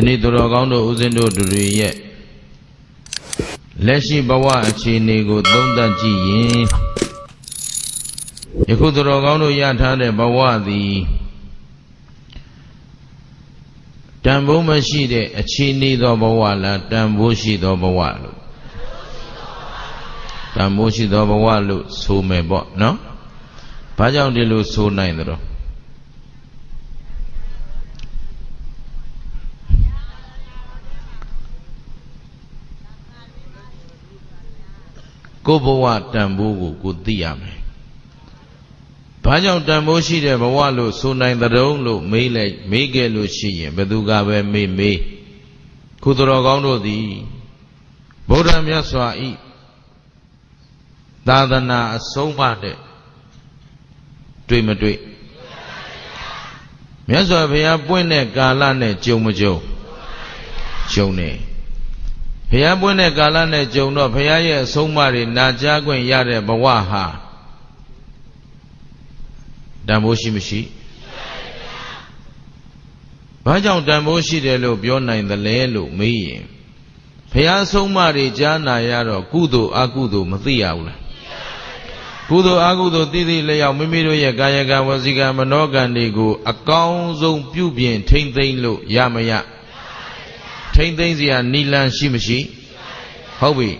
နေ့သူတော်ကောင်းတို့ဦးဇင်းတို့တွေရဲ့လက်ရှိဘဝအခြေအနေကိုသုံးသပ်ကြည့်ရင်ယခုသူတော်ကောင်းတို့ရထားတဲ့ဘဝသည်တန်ဖိုးမရှိတဲ့အခြေအနေသောဘဝလားတန်ဖိုးရှိသောဘဝလို့တန်ဖိုးရှိသောဘဝလို့ဆိုမယ်ပေါ့နော်ဘာကြောင့်ဒီလိုဆိုနိုင်သလဲကိုယ်ဘဝတန်ဖိုးကိုသိရမယ်ဘာကြောင့်တန်ဖိုးရှိတဲ့ဘဝလို့ဆိုနိုင်တဲ့တုံးလို့မေးခဲ့လို့ရှိရင်ဘယ်သူကပဲမေးခုသူတော်ကောင်းတို့သည်ဗုဒ္ဓမြတ်စွာဤသာသနာအဆုံးအမတဲ့တွေ့မတွေ့မြတ်စွာဘုရားပွင့်တဲ့ကာလနဲ့ကြုံမကြုံကြုံနေဘုရားပွင့်တဲ့ကာလနဲ့ကြုံတော့ဘုရားရဲ့အဆုံးအမတွေနာကြားခွင့်ရတဲ့ဘဝဟာတန်ဖိုးရှိမရှိဘာကြောင့်တန်ဖိုးရှိတယ်လို့ပြောနိုင်သလဲလို့မေးရင်ဘုရားဆုံးမတွေကြားနာရတော့ကုသိုလ်အကုသိုလ်မသိရဘူးလားကုသိုလ်အကုသိုလ်သိသိလျောက်မိမိတို့ရဲ့ကာယကံဝစီကံမနောကံတွေကိုအကောင်းဆုံးပြုပြင်ထိမ့်သိမ့်လို့ရမရထိမ့်သိမ့်စရာနိလန်းရှိမရှိဟုတ်ပြီ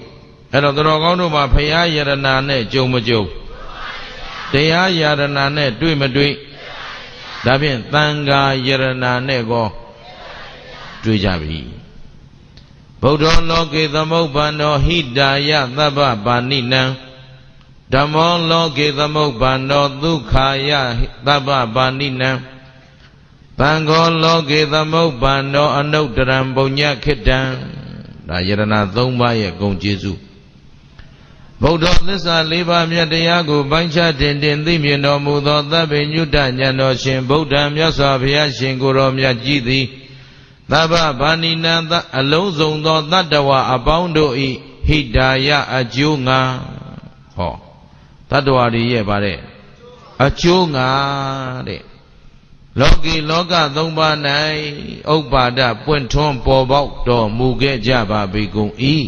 အဲ့တော့တော်ကောင်းတို့မှာဘုရားယရနာနဲ့ကြုံမကြုံတရားယရနာနဲ့တွေ့မတွေ့ဒါဖြင့်သံဃာယရနာနဲ့ကောတွေ့ကြပြီဗုဒ္ဓောလောကေသမုပ္ပန္နောဟိတာယသဗ္ဗပါဏိနံဓမ္မောလောကေသမုပ္ပန္နောဒုက္ခာယသဗ္ဗပါဏိနံသံဃောလောကေသမုပ္ပန္နောအနုတ္တရံပုညခိတံဒါယရနာ၃ပါးရဲ့ဂုဏ်ကျေးဇူးဗုဒ္ဓသစ္စာ၄ပါးမြတ်တရားကိုပိုင်းခြားတင်သိမြင်တော်မူသောသဗ္ဗညုတဉာဏ်တော်ရှင်ဗုဒ္ဓမြတ်စွာဘုရားရှင်ကိုယ်တော်မြတ်ကြီးသည်သဗ္ဗဗာဏိနံအလုံးစုံသောတတ္တဝါအပေါင်းတို့၏ဟိတာယအကျိုးငါဟောတတ္တဝါတွေရဲ့ဗါတဲ့အကျိုးငါတဲ့လောကီလောကသုံးပါး၌ဥပ္ပါဒပွင့်ထွန်းပေါ်ပေါက်တော်မူခဲ့ကြပါပေကုန်၏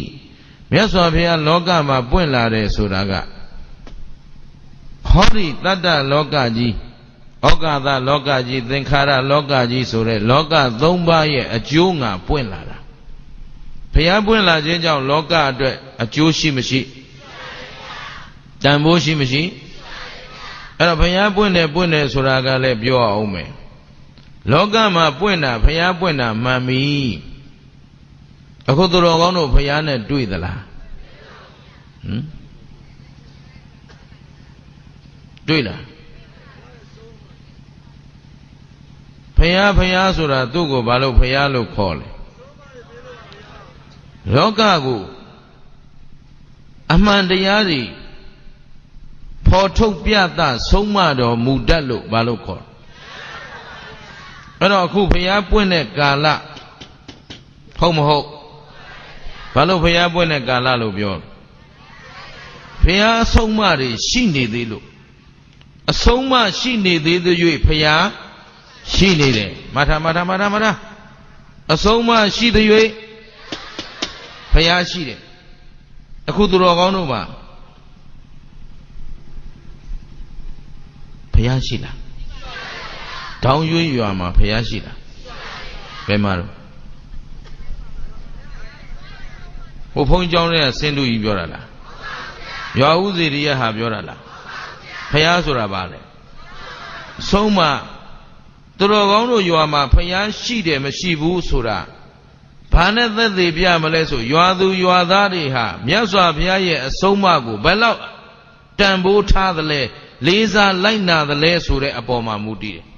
မြတ်စွာဘုရားလောကမှာပွင့်လာတယ်ဆိုတာကဟောဒီတတ္တလောကကြီးဩကာသလောကကြီးသင်္ခါရလောကကြီးဆိုတဲ့လောကသုံးပါးရဲ့အကျိုးငါပွင့်လာတာဘုရားပွင့်လာခြင်းကြောင့်လောကအတွက်အကျိုးရှိမရှိတန်ဖိုးရှိမရှိအဲ့တော့ဘုရားပွင့်တယ်ဆိုတာကလည်းပြောအောင်မယ်လောကမှာပွင့်တာဘုရားပွင့်တာမှန်ပြီအခုသူတော်ကောင်းတို့ဘုရားနဲ့တွေ့သလားတွေ့လားဘုရားဆိုတာသူ့ကိုဘာလို့ဘုရားလို့ခေါ်လဲလောကကိုအမှန်တရားတွေဖော်ထုတ်ပြသဆုံးမတော်မူတတ်လို့ဘာလို့ခေါ်အဲ့တော့အခုဘုရားပွင့်တဲ့ကာလဟုတ်မဟုတ်ဘာလို့ဘုရားပွင့်တဲ့ကာလလို့ပြောဘုရားအဆုံးအမတွေရှိနေသေးလို့အဆုံးအမရှိနေသေးသ၍ဘုရားရှိနေတယ်မထာအဆုံးအမရှိသ၍ဘုရားရှိတယ်အခုသူတော်ကောင်းတို့မှာဘုရားရှိလားတောင်ရွေးရွာမှာဘုရားရှိလားဘယ်မှာတော့ဟိုဘုန်းကြီးကျောင်းထဲကဆင်းတူကြီးပြောတာလားရွာဦးစီရိယဟာပြောတာလားဘုရားဆိုတာဘာလဲဆုံးမသူတော်ကောင်းတို့ရွာမှာဘုရားရှိတယ်မရှိဘူးဆိုတာဘာနဲ့သက်သေပြမလဲဆိုရွာသူရွာသားတွေဟာမြတ်စွာဘုရားရဲ့အဆုံးအမကိုဘယ်လောက်တန်ဖိုးထားသလဲလေးစားလိုက်နာသလဲဆိုတဲ့အပေါ်မှာမူတည်တယ်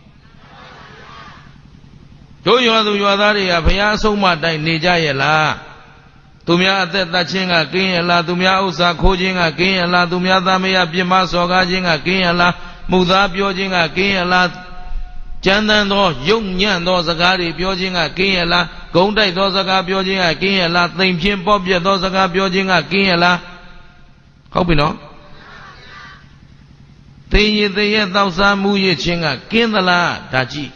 တို့ရွာသူရွာသားတွေကဘုရားအဆုံးအမတိုင်းနေကြရဲ့လားသူများအသက်သတ်ခြင်းကကင်းရလားသူများဥစ္စာခိုးခြင်းကကင်းရလားသူများသားမယားပြစ်မှားစော်ကားခြင်းကကင်းရလားမှုသားပြောခြင်းကကင်းရလားကြမ်းတမ်းသောယုံညံ့သောစကားတွေပြောခြင်းကကင်းရလားဂုံတိုက်သောစကားပြောခြင်းကကင်းရလားသိမ်ဖြင်းပေါ့ပြက်သောစကားပြောခြင်းကကင်းရလားဟုတ်ပြီနော်သိရင်သိရဲ့တောက်စားမှုရခြင်းကကင်းသလားဒါကြည့်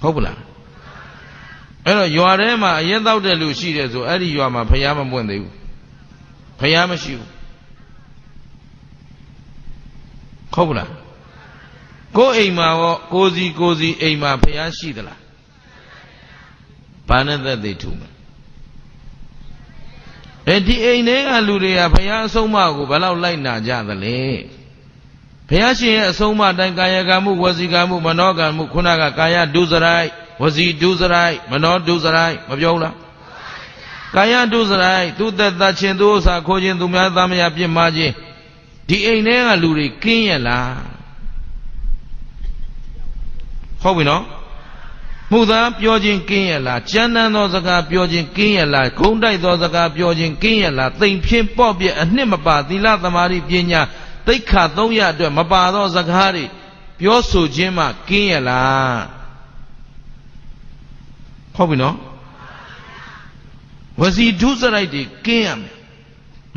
ဟုတ်ပလားအဲ့တော့ရွာထဲမှာအရင်တောက်တဲ့လူရှိတယ်ဆိုအဲ့ဒီရွာမှာဖယားမပွင့်သေးဘူးဖယားမရှိဘူးဟုတ်ပလားကိုယ်အိမ်မှာရောကိုစီအိမ်မှာဖယားရှိသလားဘာနဲ့သက်သေထူမယ်ဒီအိမ်ထဲကလူတွေကဘုရားအဆုံးအမကိုဘယ်လောက်လိုက်နာကြသလဲဘုရားရှင်ရဲ့အဆုံးအမတိုင်းကာယကံမှုဝစီကံမှုမနောကံမှုခုနကကာယဒုစရိုက်ဝစီဒုစရိုက်မနောဒုစရိုက်မပြောဘူးလားကာယဒုစရိုက်သူသက်သက်ချင်းသူဥစ္စာခိုးခြင်းသူများသားမယားပြစ်မှားခြင်းဒီအိမ်ထဲကလူတွေကင်းရလားဟုတ်ပြီနော်မှုသားပြောခြင်းကင်းရလားကျမ်းတမ်းသောစကားပြောခြင်းကင်းရလားဂုံးတိုက်သောစကားပြောခြင်းကင်းရလားသိမ်ဖြင်းပေါ့ပြအနှစ်မပါသီလသမာဓိပညာသိက္ခာ300အတွက်မပါသောစကားတွေပြောဆိုခြင်းမှကင်းရလားဟုတ်ပြီနော်ဝစီဒုစရိုက်တွေကင်းရမယ်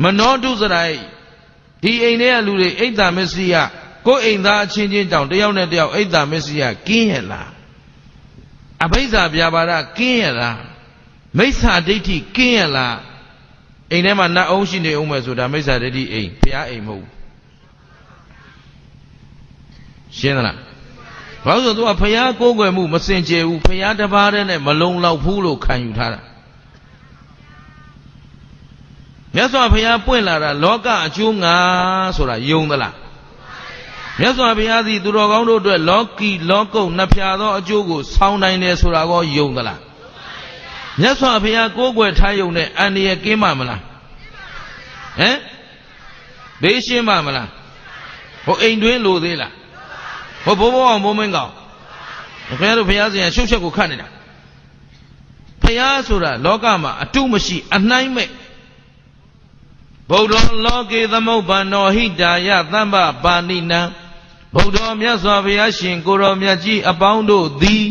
မနောဒုစရိုက်ဒီအိမ်ထဲကလူတွေအိတ်တာမစ္စရိယကိုယ်အိမ်သားအချင်းချင်းတောင်တယောက်နဲ့တယောက်အိတ်တာမစ္စရိယကင်းရလားအဘိဇ္ဇာပြပါဒကင်းရလားမိစ္ဆာဒိဋ္ဌိကင်းရလားအိမ်ထဲမှာနတ်အောင်ရှိနေအောင်မယ်ဆိုတာမိစ္ဆာဒိဋ္ဌိအိမ်ဘုရားအိမ်မဟုတ်ရှင်းသလားဘာလို့ဆိုသူကဘုရားကိုးကွယ်မှုမစင်ကြယ်ဘူးဘုရားတစ်ပါးတည်းနဲ့မလုံလောက်ဘူးလို့ခံယူထားတာမြတ်စွာဘုရားပွင့်လာတာလောကအကျိုးငါဆိုတာယုံသလားမြတ်စွာဘုရားသည်သူတော်ကောင်းတို့အတွက်လောကီလောကုတ်နှစ်ဖြာသောအကျိုးကိုဆောင်းနိုင်တယ်ဆိုတာကိုယုံသလားမြတ်စွာဘုရားကိုးကွယ်ထားယုံတဲ့အန္တရာယ်ကင်းပါမလားဟမ်ဘေးရှင်းပါမလားဟိုအိမ်တွင်းလိုသေးလားဟိုဘိုးဘိုးအောင်ဘိုးမင်းကောင်ဘုရားတို့ဘုရားရှင်ရှုပ်ချက်ကိုခတ်နေတာဘုရားဆိုတာလောကမှာအတုမရှိအနှိုင်းမဲ့ဗုဒ္ဓလောကေသမုပ္ပန္နောဟိတာယသမ္ပပါဏိနံဗုဒ္ဓမြတ်စွာဘုရားရှင်ကိုရောမြတ်ကြီးအပေါင်းတို့သည်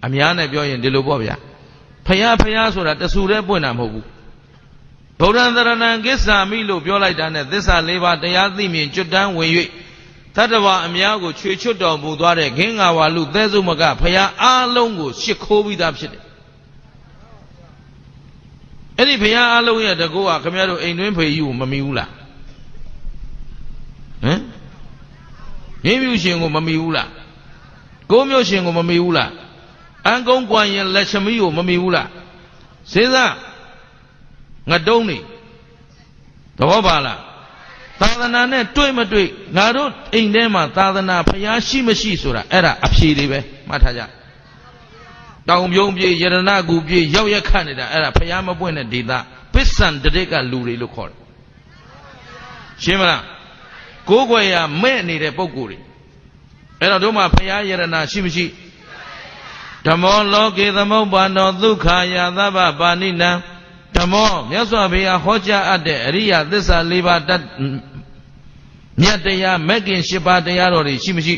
အများနဲ့ပြောရင်ဒီလိုပေါ့ဗျာဖယားဆိုတာတဆူတည်းပွင့်တာမဟုတ်ဘူးဗုဒ္ဓံသရဏံကိစ္ဆာမိလို့ပြောလိုက်တာနဲ့သစ္စာ၄ပါးတရားသိမြင်ကျွတ်တန်းဝင်၍တတ္တဝါအများကိုချွေချွတ်တော်မူသွားတဲ့ခင်းငါဝါလူသဲစုမကဖယားအားလုံးကိုရှ िख ိုးပြီးသားဖြစ်တယ်အဲ့ဒီဘုရားအလုံးရဲ့တကူကခင်ဗျားတို့အိမ်တွင်းဖေကြီးကိုမမီဘူးလားဟမ်ရင်းမြူရှင်ကိုမမီဘူးလားကိုးမျိုးရှင်ကိုမမီဘူးလားအန်ကုန်းကွာရင်လက်ချမီကိုမမီဘူးလားစဉ်းစားငတုံးနေသဘောပါလားသာသနာနဲ့တွေ့မတွေ့ငါတို့အိမ်ထဲမှာသာသနာဘုရားရှိမရှိဆိုတာအဲ့ဒါအဖြေတွေပဲမှတ်ထားကြတောင်ပြုံးပြေရတနာကူပြေရောက်ရက်ခတ်နေတာအဲ့ဒါဖျားမပွင့်တဲ့ဒေသပစ္စံတရစ်ကလူတွေလို့ခေါ်တယ်ရှင်းမလားကိုးကွယ်ရမဲ့နေတဲ့ပုံကိုယ်တွေအဲ့တော့တို့မှာဖျားရတနာရှိမရှိဓမ္မောလောကေသမုပ္ပန္နောဒုက္ခယာသဗ္ဗပါဏိနံဓမ္မောမြတ်စွာဘုရားဟောကြားအပ်တဲ့အရိယသစ္စာ၄ပါးမြတ်တရားမဂ်ကင်၈ပါးတရားတော်တွေရှိမရှိ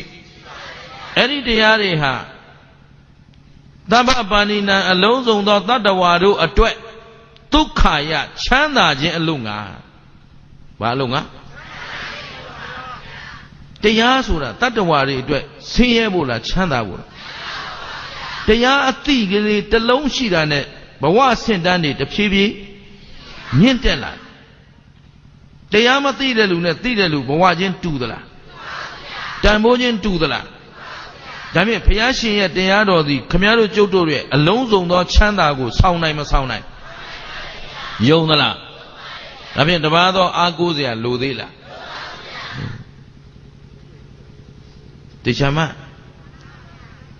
အဲ့ဒီတရားတွေဟာသဗ္ဗပါဏိနံအလုံးစုံသောတတ္တဝါတို့အတွက်ဒုက္ခယချမ်းသာခြင်းအလို့ငါဘာလို့ငါတရားဆိုတာတတ္တဝါတွေအတွက်ဆင်းရဲဖို့လားချမ်းသာဖို့လားတရားအသိကလေးတစ်လုံးရှိတာနဲ့ဘဝဆင့်တန်းတွေတဖြည်းဖြည်းမြင့်တက်လာတရားမသိတဲ့လူနဲ့သိတဲ့လူဘဝချင်းတူသလားတန်ဖိုးချင်းတူသလားဒါဖြင့်ဘုရားရှင်ရဲ့တရားတော်သည်ခမည်းတော်ကျုပ်တို့ရဲ့အလုံးစုံသောချမ်းသာကိုဆောင်နိုင်မဆောင်နိုင်ယုံသလားဒါဖြင့်တပါးသောအားကိုးစရာလိုသေးလားတရားမ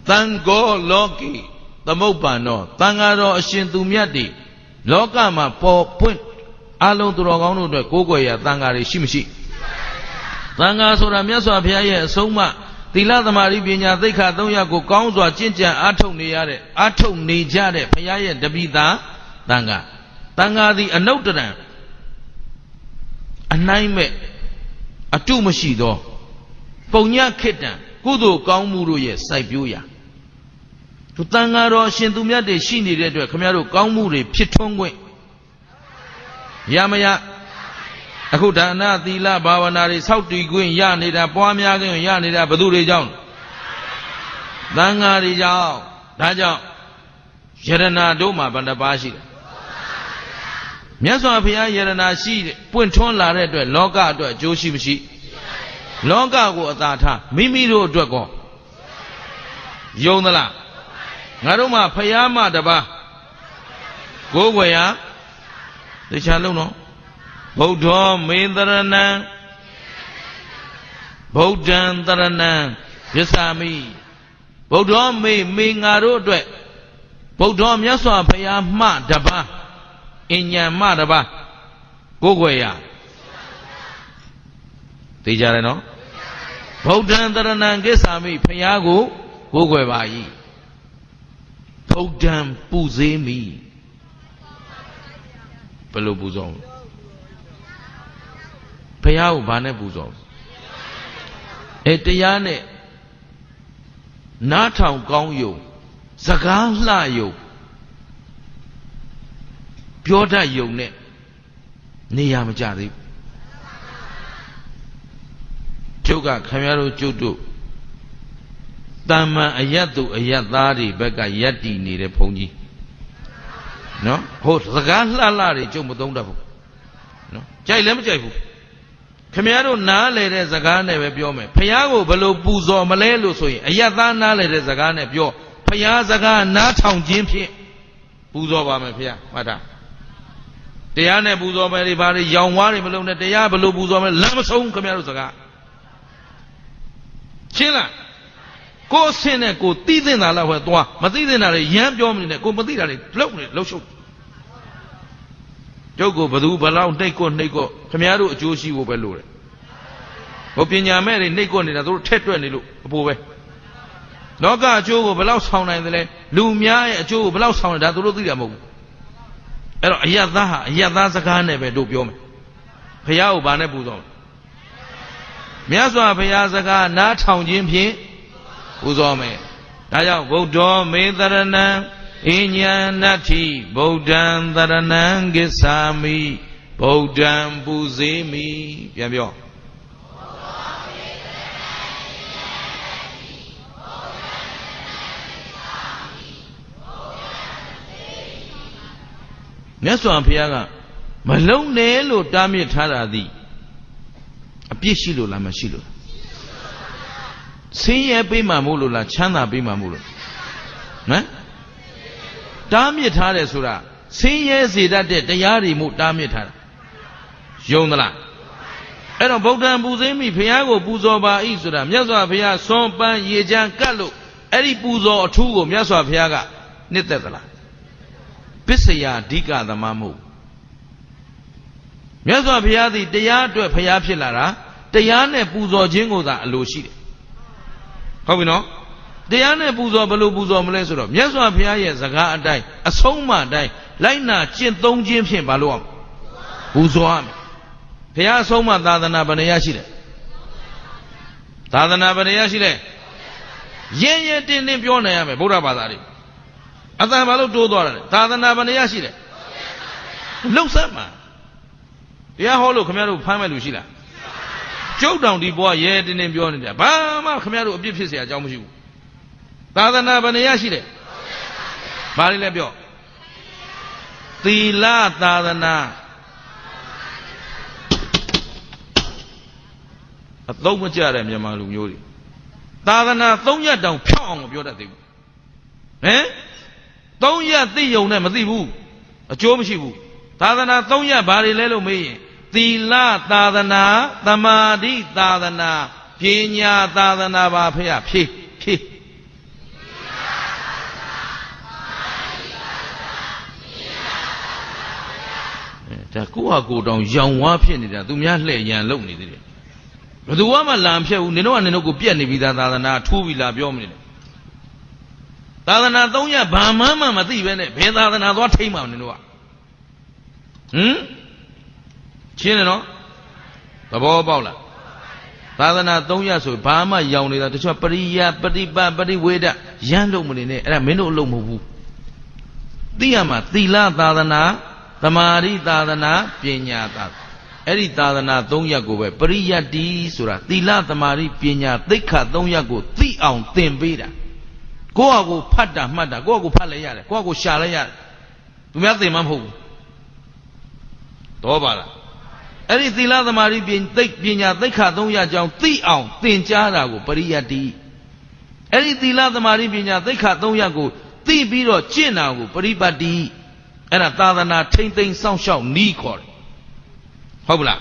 သံဃောလောကီသမုပ္ပန္နောသံဃာတော်အရှင်သူမြတ်တွေလောကမှာပေါ်ပွင့်အလုံးသူတော်ကောင်းတို့အတွက်ကိုးကွယ်ရာသံဃာတွေရှိမရှိသံဃာဆိုတာမြတ်စွာဘုရားရဲ့အဆုံးအမသီလသမာဓိပညာသိက္ခာ300ကိုကောင်းစွာကျင့်ကြံအားထုတ်နေကြတဲ့ဘုရားရဲ့တပိသားသံဃာသည်အနုတ္တရံအနိုင်မဲ့အတုမရှိသောပုံညခိတ္တံကုသိုလ်ကောင်းမှုတို့ရဲ့စိုက်ပျိုးရာသူသံဃာတော်ရှင်သူမြတ်တွေရှိနေတဲ့အတွက်ခင်ဗျားတို့ကောင်းမှုတွေဖြစ်ထွန်းခွင့်ရမရအခုဒါနသီလဘာဝနာတွေစောင့်တည်ခွင့်ရနေတာပွားများခွင့်ရနေတာဘယ်သူတွေကြောင့်သံဃာတွေကြောင့် ဒါကြောင့်ယရနာတို့မှာဘယ်နှပါးရှိလဲမြတ်စွာဘုရားယရနာရှိတဲ့ပွင့်ထွန်းလာတဲ့အတွက်လောကအတွက်အကျိုးရှိမရှိလောကကိုအသာထားမိမိတို့အတွက်ကောယုံသလားငါတို့မှာဘုရားမတပါးကိုယ်ွယ်ရတခြားလုံးတော့ဗုဒ္ဓောမေတရဏံဗုဒ္ဓံတရဏံယစ္ဆာမိဗုဒ္ဓောမေငါတို့အတွက်ဗုဒ္ဓောမြတ်စွာဘုရားမှတပါးအဉ္ဉံမှတပါးကိုယ်ွယ်ရသိကြတယ်နော်ဗုဒ္ဓံတရဏံကိစ္ဆာမိဘုရားကိုကိုယ်ွယ်ပါ၏ဗုဒ္ဓံပူဇေးမိဘယ်လိုပူဇော်ဘုရားကိုဘာနဲ့ပူဇော်တရားနဲ့နားထောင်ကောင်းယုံစကားလှယုံပြောတတ်ယုံနဲ့နေရာမကြသေးဘူးကျုပ်ကခင်ဗျားတို့ကျုပ်တို့တမ္မာအယတ်သူအယတ်သားတွေဘက်ကယက်တည်နေတဲ့ဘုန်းကြီးနော်ဟုတ်စကားလှလှတွေကျုပ်မသုံးတတ်ဘူးနော်ကြိုက်လည်းမကြိုက်ဘူးခင်ဗျားတို့နားလေတဲ့စကားနဲ့ပဲပြောမယ်ဖះကိုဘယ်လိုပူဇော်မလဲလို့ဆိုရင်အယတ်သားနားလေတဲ့စကားနဲ့ပြောဖះစကားနားထောင်ခြင်းဖြင့်ပူဇော်ပါမယ်ဖះမှတ်တာတရားနဲ့ပူဇော်မယ်တွေဘာတွေရောင်ဝါးတွေမလုံးနဲ့တရားဘယ်လိုပူဇော်မလဲလမ်းမဆုံးခင်ဗျားတို့စကားရှင်းလားကိုယ်အဆင့်နဲ့ကိုသိသိတာလောက်ပဲသွားမသိသိတာတွေရမ်းပြောမနေနဲ့ကိုမသိတာတွေလှုပ်နေလှုပ်ရှုပ်ကျုပ်ကိုဘသူဘလောက်နှိတ်ကွခင်ဗျားတို့အကျိုးရှိဖို့ပဲလို့တယ်ဟိုပညာမဲ့တွေနှိတ်ကွနေတာတို့ထက်တွက်နေလို့အပိုးပဲလောကအကျိုးကိုဘလောက်ဆောင်နိုင်တယ်လဲလူများရဲ့အကျိုးကိုဘလောက်ဆောင်တယ်ဒါတို့သိတာမဟုတ်ဘူးအဲ့တော့အယတ်သားဟာအယတ်သားစကားနဲ့ပဲတို့ပြောမယ်ဘုရားကိုဘာနဲ့ပူဇော်မြတ်စွာဘုရားစကားနားထောင်ခြင်းဖြင့်ပူဇော်မယ်ဒါကြောင့်ဗုဒ္ဓောမေတရဏံအဉ္ဉံနတ္ထိဗုဒ္ဓံတရဏံကိစ္ဆာမိဗုဒ္ဓံပူဇေမိပြန်ပြောမြတ်စွာဘုရားကမလုံနဲ့လို့တားမြစ်ထားတာသည်အပြစ်ရှိလို့လားမရှိလို့ဆင်းရဲပေးမှမို့လို့လားချမ်းသာပေးမှမို့လို့ဟမ်တားမြစ်ထားတယ်ဆိုတာဆင်းရဲစေတတ်တဲ့တရားတွေမို့တားမြစ်ထားတာယုံသလားအဲ့တော့ဗုဒ္ဓံပူဇေးမိဘုရားကိုပူဇော်ပါ၏ဆိုတာမြတ်စွာဘုရားဆွန်ပန်းရေချမ်းကတ်လို့အဲ့ဒီပူဇော်အထူးကိုမြတ်စွာဘုရားကနှစ်သက်သလားပစ္စယအဓိကသမမဟုတ်မြတ်စွာဘုရားသည်တရားအတွက်ဘုရားဖြစ်လာတာတရားနဲ့ပူဇော်ခြင်းကိုသာအလိုရှိတယ်ဟုတ်ပြီနော်တရားနဲ့ပူဇော်ဘယ်လိုပူဇော်မလဲဆိုတော့မြတ်စွာဘုရားရဲ့စကားအတိုင်းအဆုံးအမအတိုင်းလိုက်နာကျင့်သုံးခြင်းဖြင့်ဘာလို့အောင်ပူဇော်ရမယ်ဘုရားအဆုံးအမသာသနာဘယ်နှရရှိတယ်သာသနာဘယ်နှရရှိလဲရဲရဲတင်းတင်းပြောနိုင်ရမယ်ဗုဒ္ဓဘာသာတွေအတန်ဘာလို့တိုးသွားတယ်သာသနာဘယ်နှရရှိတယ်လှုပ်ဆက်မှာတရားဟောလို့ခင်ဗျားတို့ဖမ်းမဲ့လူရှိလားကျုပ်တောင်ဒီဘွားရဲတင်းတင်းပြောနေတယ်ဘာမှခင်ဗျားတို့အပြစ်ဖြစ်เสียအကြောင်းမရှိဘူးသာသနာဘယ်နှရရှိတယ်ဘာလေးလဲပြောသီလသာသနာအသုံးမကျတဲ့မြန်မာလူမျိုးတွေသာသနာ3ရက်တောင်ဖြောက်အောင်မပြောတတ်သေးဘူးဟမ်3ရက်သိယုံနဲ့မသိဘူးအကျိုးမရှိဘူးသာသနာ3ရက်ဘာတွေလဲလို့မေးရင်သီလသာသနာသမာဓိသာသနာပညာသာသနာပါဖေဖြည့်ဒါကိုယ့်ဟာကိုယ်တောင်ရောင်ဝါဖြစ်နေတာသူများလှည့်ရန်လုပ်နေသေးတယ်ဘယ်သူမှလာမဖြတ်ဘူးနင်တို့ကနင်တို့ကိုပြက်နေပြီးသားသာသနာထူးပြီလားပြောမနေနဲ့သာသနာ3ရက်ဘာမှမသိပဲနဲ့ဘယ်သာသနာသွားထိမ့်မှာနင်တို့ကရှင်းတယ်နော်သဘောပေါက်လားသာသနာ3ရက်ဆိုဘာမှရောင်နေတာတချို့ပရိယပฏิပတ်ပရိဝေဒရမ်းလို့မနေနဲ့အဲ့ဒါမင်းတို့အလုပ်မဟုတ်ဘူးသိရမှာသီလသာသနာသမာဓိသာသနာပညာသာအဲ့ဒီသာသနာ3ရက်ကိုပဲပရိယတ္တိဆိုတာသီလသမာဓိပညာသိက္ခာ3ရက်ကိုသိအောင်သင်ပေးတာ ကိုယ့်အကိုဖတ်တာမှတ်တာကိုယ့်အကိုဖတ်လဲရတယ်ကိုယ့်အကိုရှာလဲရတယ်သူများသိမှမဟုတ်ဘူးတော့ပါလားအဲ့ဒီသီလသမာဓိပညာသိက္ခာ3ရပ်ကြောင်းသိအောင်သင်ကြားတာကိုပရိယတ္တိအဲ့ဒီသီလသမာဓိပညာသိက္ခာ3ရပ်ကိုသိပြီးတော့ကျင့်တာကိုပရိပတ်တိအဲ့ဒါသာသနာထိမ့်သိမ်းစောင့်ရှောက်နီးခေါ်တယ်ဟုတ်ပလား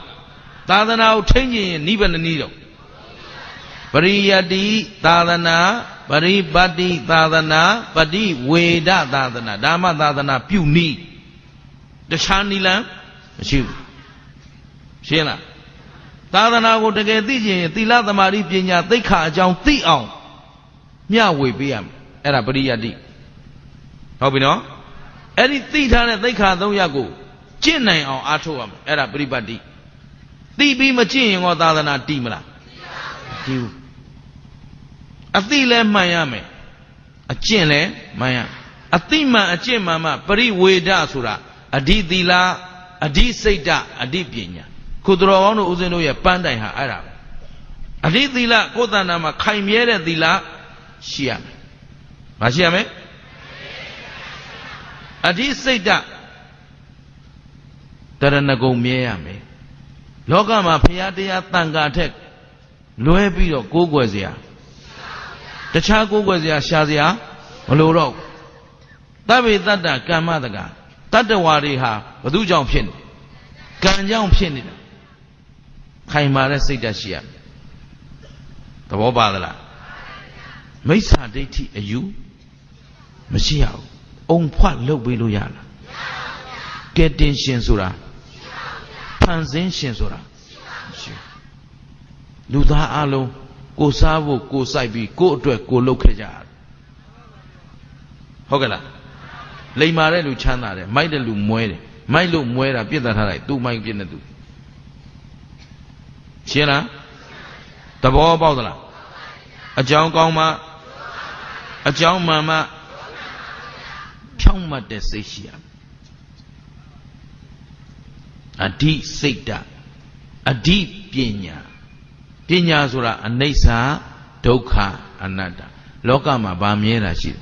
သာသနာကိုထိမ့်ကျင်ရင်နိဗ္ဗာန်နီးတော့ပရိယတ္တိသာသနာပရိပတ်တိသာသနာပฏิဝေဒသာသနာဓမ္မသာသနာပြုနီးတခြားနီးလမ်းမရှိဘူးရှင်းလားသာသနာကိုတကယ်သိကျင်ရင်သီလသမာဓိပညာသိက္ခာအကြောင်းသိအောင်မျှဝေပေးရမယ်အဲ့ဒါပရိယတ္တိဟုတ်ပြီနော်အဲ့ဒီသိထားတဲ့သိက္ခာ3ရပ်ကိုကျင့်နိုင်အောင်အားထုတ်ရမယ်အဲ့ဒါပရိပတ်တိသိပြီးမကျင့်ရင်သာသနာတည်မလားတည်ဘူးအသိလဲမှန်ရမယ်အကျင့်လဲမှန်ရအသိမှန်အကျင့်မှန်မှပရိဝေဒဆိုတာအဓိသီလအဓိစိတ်ဓာတ်အဓိပညာခုတော်ကောင်းတို့ဦးဇင်းတို့ရဲ့ပန်းတိုင်ဟာအဲ့ဒါပဲအဓိသီလကိုယ်တဏ္ဍာမှာခိုင်မြဲတဲ့သီလရှိရမယ်။မရှိရမယ်။အဓိစိတ်ဓာတ်တရဏဂုံမြဲရမယ်။လောကမှာဘုရားတရားတန်ခါထက်လွဲပြီးတော့ကိုးကွယ်เสียတခြားကိုးကွယ်เสียရှာเสียမလိုတော့သဗ္ဗေတ္တကမ္မတကတတ္တဝါတွေဟာဘု து ကြောင့်ဖြစ်နေကံကြောင့်ဖြစ်နေတာခိုင်မာတဲ့စိတ်ဓာတ်ရှိရမယ်သဘောပါသလားမိစ္ဆာဒိဋ္ဌိအယူမရှိရဘူးအုံဖွက်လုပ်ပေးလို့ရလားကဲတင်ရှင်ဆိုတာဖန်ဆင်းရှင်ဆိုတာမရှိလူသားအလုံးကိုစားဖို့ကိုစိုက်ပြီးကိုအတွက်ကိုလုပ်ခဲ့ကြရတယ်ဟုတ်ကဲ့လားလိမ္မာတဲ့လူချမ်းသာတယ်မိုက်တဲ့လူမွဲတယ်မိုက်လို့မွဲတာပြစ်တာထားလိုက်သူ့မိုက်ပြစ်နေသူရှင်းလားသဘောပေါက်သလားအကြောင်းကောင်းမှအကြောင်းမှန်မှဖြောင့်မတ်တဲ့စိတ်ရှိရအဓိစိတ်ဓာတ်အဓိပညာပညာဆိုတာအနိစ္စဒုက္ခအနတ္တလောကမှာဗာမြဲတာရှိတယ်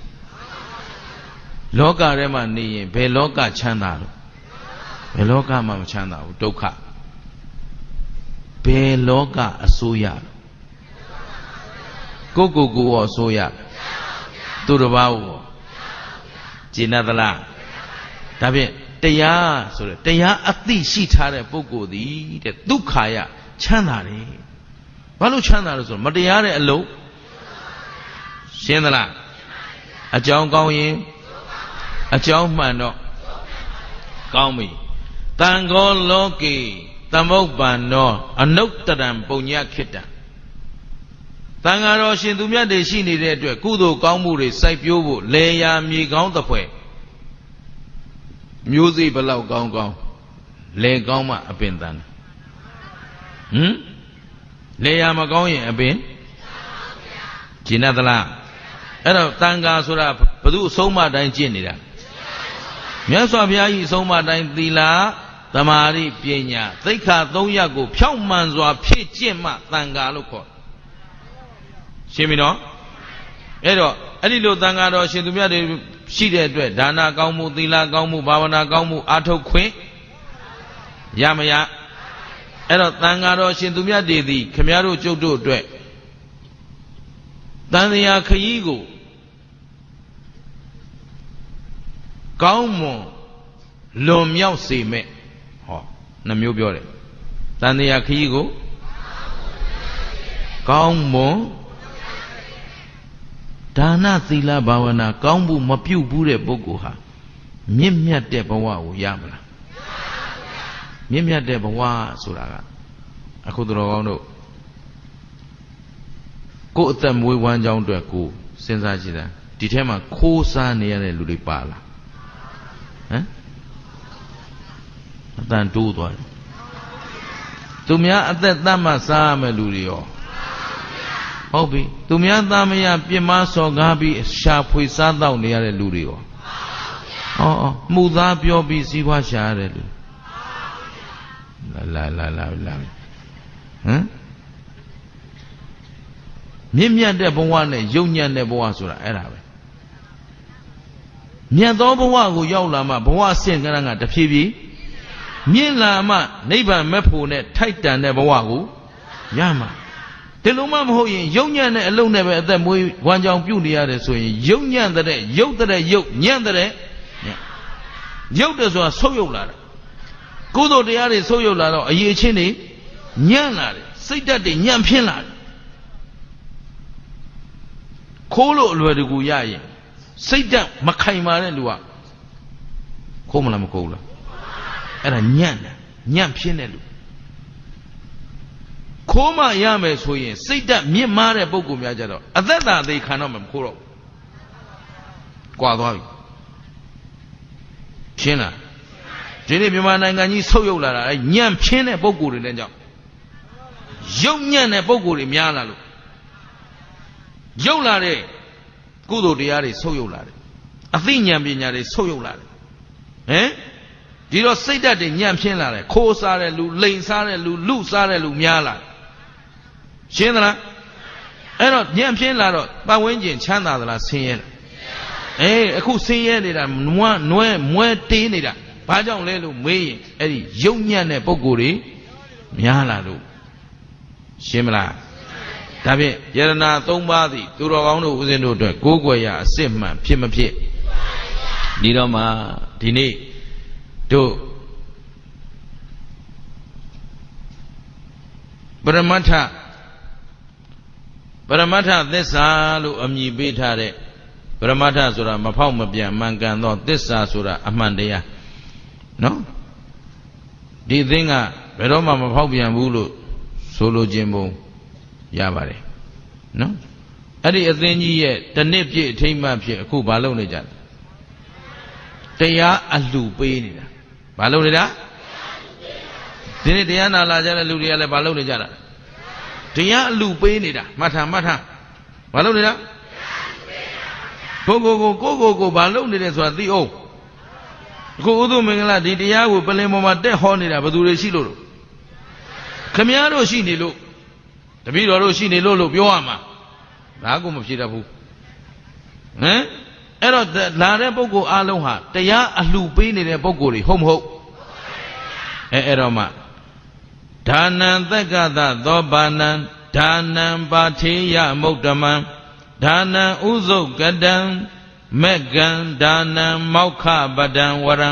လောကထဲမှာနေရင်ဘယ်လောကချမ်းသာလို့ဘယ်လောကမှမချမ်းသာဘူးဒုက္ခဘယ်လောကအစိုးရကိုရောအစိုးရသူတစ်ပါးရောကျင့်သလားဒါဖြင့်တရားဆိုတဲ့တရားအသိရှိထားတဲ့ပုဂ္ဂိုလ်သည်တဲ့ဒုက္ခရချမ်းသာတယ်ဘာလို့ချမ်းသာလို့ဆိုတော့မတရားတဲ့အလုပ်ရှင်းသလားအကြောင်းကောင်းရင်အကြောင်းမှန်တော့ကောင်းပြီတံခောလောကေသမုပ္ပန္နောအနုတ္တရံပုညခိတံတန်ဃာတော်ရှင်သူမြတ်တွေရှိနေတဲ့အတွက်ကုသိုလ်ကောင်းမှုတွေစိုက်ပျိုးဖို့လေယာမြေကောင်းတစ်ဖွဲ့မျိုးစိဘလောက်ကောင်းကောင်းလေကောင်းမှအပင်တန်လေယာမကောင်းရင်အပင်ကျင်သလားအဲ့တော့တန်ဃာဆိုတာဘသူအဆုံးမတိုင်းကျင့်နေတာမြတ်စွာဘုရားကြီးအဆုံးမတိုင်းသီလသမာဓိပညာသိက္ခာ3ရပ်ကိုဖြောင့်မှန်စွာဖြည့်ကျင့်မှသံဃာလို့ခေါ်ရှင်းပြီနော်အဲ့တော့အဲ့ဒီလိုသံဃာတော်ရှင်သူမြတ်တွေရှိတဲ့အတွက်ဒါနကောင်းမှုသီလကောင်းမှုဘာဝနာကောင်းမှုအာထုတ်ခွင့်ရမရအဲ့တော့သံဃာတော်ရှင်သူမြတ်တွေသည်ခမည်းတော်ကျုပ်တို့အတွက်တန်တရားခရီးကိုကောင်းမွန်လွန်မြောက်စေမဲ့ဟောနှမျိုးပြောတယ်တန်တရားခရီးကိုကောင်းမွန်ဒါနသီလဘာဝနာကောင်းမှုမပြုတ်ဘူးတဲ့ပုဂ္ဂိုလ်ဟာမြင့်မြတ်တဲ့ဘဝကိုရမလားမြင့်မြတ်တဲ့ဘဝဆိုတာကအခုတော်ကောင်းတို့ကိုယ်အသက်မွေးဝမ်းကြောင်းအတွက်ကိုစဉ်းစားကြည့်တာဒီထဲမှာခိုးစားနေရတဲ့လူတွေပါလားဟမ်အတန်တိုးသွားတယ်သူများအသက်တတ်မှစားရမယ့်လူတွေရောဟုတ်ပြီသူများသားမရပြစ်မှားစော်ကားပြီးရှာဖွေစားတော့နေရတဲ့လူတွေရောမှုသားပြောပြီးစည်းဝါးရှာရတဲ့လူလာဟမ်မြင့်မြတ်တဲ့ဘဝနဲ့ယုံညံ့တဲ့ဘဝဆိုတာအဲ့ဒါပဲ မြတ်သောဘဝကိုရောက်လာမှဘဝအဆင့်ကဏ္ဍကတဖြည်းဖြည်းမြင့်လာမှနိဗ္ဗာန်မဲ့ဖို့နဲ့ထိုက်တန်တဲ့ဘဝကိုရမှာဒီလိုမှမဟုတ်ရင်ယုံညံ့တဲ့အလုံးနဲ့ပဲအသက်မွေးဝမ်းကြောင်းပြုနေရတယ်ဆိုရင်ယုံညံ့တဲ့ရုပ်တဲ့ရုပ်ညံ့တဲ့ရုပ်တယ်ဆိုတာဆုပ်ယုပ်လာတာကုသိုလ်တရားတွေဆုပ်ယုပ်လာတော့အရေးချင်းတွေညံ့လာတယ်စိတ်ဓာတ်တွေညံ့ဖျင်းလာတယ်ခိုးလို့အလွယ်တကူရရင်စိတ်ဓာတ်မခိုင်မာတဲ့လူကခိုးမလားမခိုးဘူးလားအဲ့ဒါညံ့တယ်ညံ့ဖျင်းတဲ့လူခိုးမှရမယ်ဆိုရင်စိတ်ဓာတ်မြင့်မားတဲ့ပုဂ္ဂိုလ်များကြတော့အသက်သာသေးခံတော့မှမခိုးတော့ကွာသွားပြီရှင်းလားဒီနေ့မြန်မာနိုင်ငံကြီးဆုပ်ယုပ်လာတာအဲညံ့ဖျင်းတဲ့ပုဂ္ဂိုလ်တွေလည်းကြောင့်ရုပ်ညံ့တဲ့ပုဂ္ဂိုလ်တွေများလာလို့ရုပ်လာတဲ့ကုသိုလ်တရားတွေဆုပ်ယုပ်လာတယ်အသိဉာဏ်ပညာတွေဆုပ်ယုပ်လာတယ်ဟမ်ဒီတော့စိတ်ဓာတ်တွေညံ့ဖျင်းလာတယ်ခိုးစားတဲ့လူလိန်စားတဲ့လူလူစားတဲ့လူများလာရှင်းသလားအဲ့တော့ညံ့ဖျင်းလာတော့ပတ်ဝန်းကျင်ချမ်းသာသလားဆင်းရဲလားအခုဆင်းရဲနေတာနွဲမွဲတေးနေတာဘာကြောင့်လဲလို့မေးရင်အဲ့ဒီယုံညံ့တဲ့ပုံကိုယ်တွေများလာလို့ရှင်းမလားဒါဖြင့်ယရဏ၃ပါးသည်သူတော်ကောင်းတို့ဦးဇင်းတို့အတွက်ကိုးကွယ်ရာအစစ်မှန်ဖြစ်မဖြစ်ဒီတော့မှဒီနေ့တို့ပရမတ္ထသစ္စာလို့အမည်ပေးထားတဲ့ပရမတ္ထဆိုတာမဖောက်မပြန်မှန်ကန်သောသစ္စာဆိုတာအမှန်တရားနော်ဒီသင်္ကဘယ်တော့မှမဖောက်ပြန်ဘူးလို့ဆိုလိုခြင်းပုံရပါတယ်နော်အဲ့ဒီအသင်းကြီးရဲ့တနစ်ပြည့်အထိမ့်မှဖြစ်အခုဘာလုပ်နေကြလဲတရားအလှပေးနေတာဘာလုပ်နေတာဒီနေ့တရားနာလာကြတဲ့လူတွေကလည်းဘာလုပ်နေကြတာတရားအလှပေးနေတာမှတ်ထားဘာလုပ်နေတာကိုဘာလုပ်နေတယ်ဆိုတာသိအောင်အခုဥဒုမင်္ဂလာဒီတရားကိုပလင်ပေါ်မှာတက်ဟောနေတာဘယ်သူတွေရှိလို့ခမည်းတော်ရှိနေလို့တပည့်တော်တို့ရှိနေလို့ပြောရမှာဒါကိုမဖြစ်တတ်ဘူးဟမ်အဲ့တော့လာတဲ့ပုဂ္ဂိုလ်အလုံးဟာတရားအလှပေးနေတဲ့ပုဂ္ဂိုလ်တွေဟုတ်မဟုတ်အဲ့တော့မှဒါနံသက္ကသသောဘာနံဒါနံပါထေယမုဒ္ဓမံဒါနံဥဇုကတံမက်ကံဒါနံမောက္ခပဒံဝရံ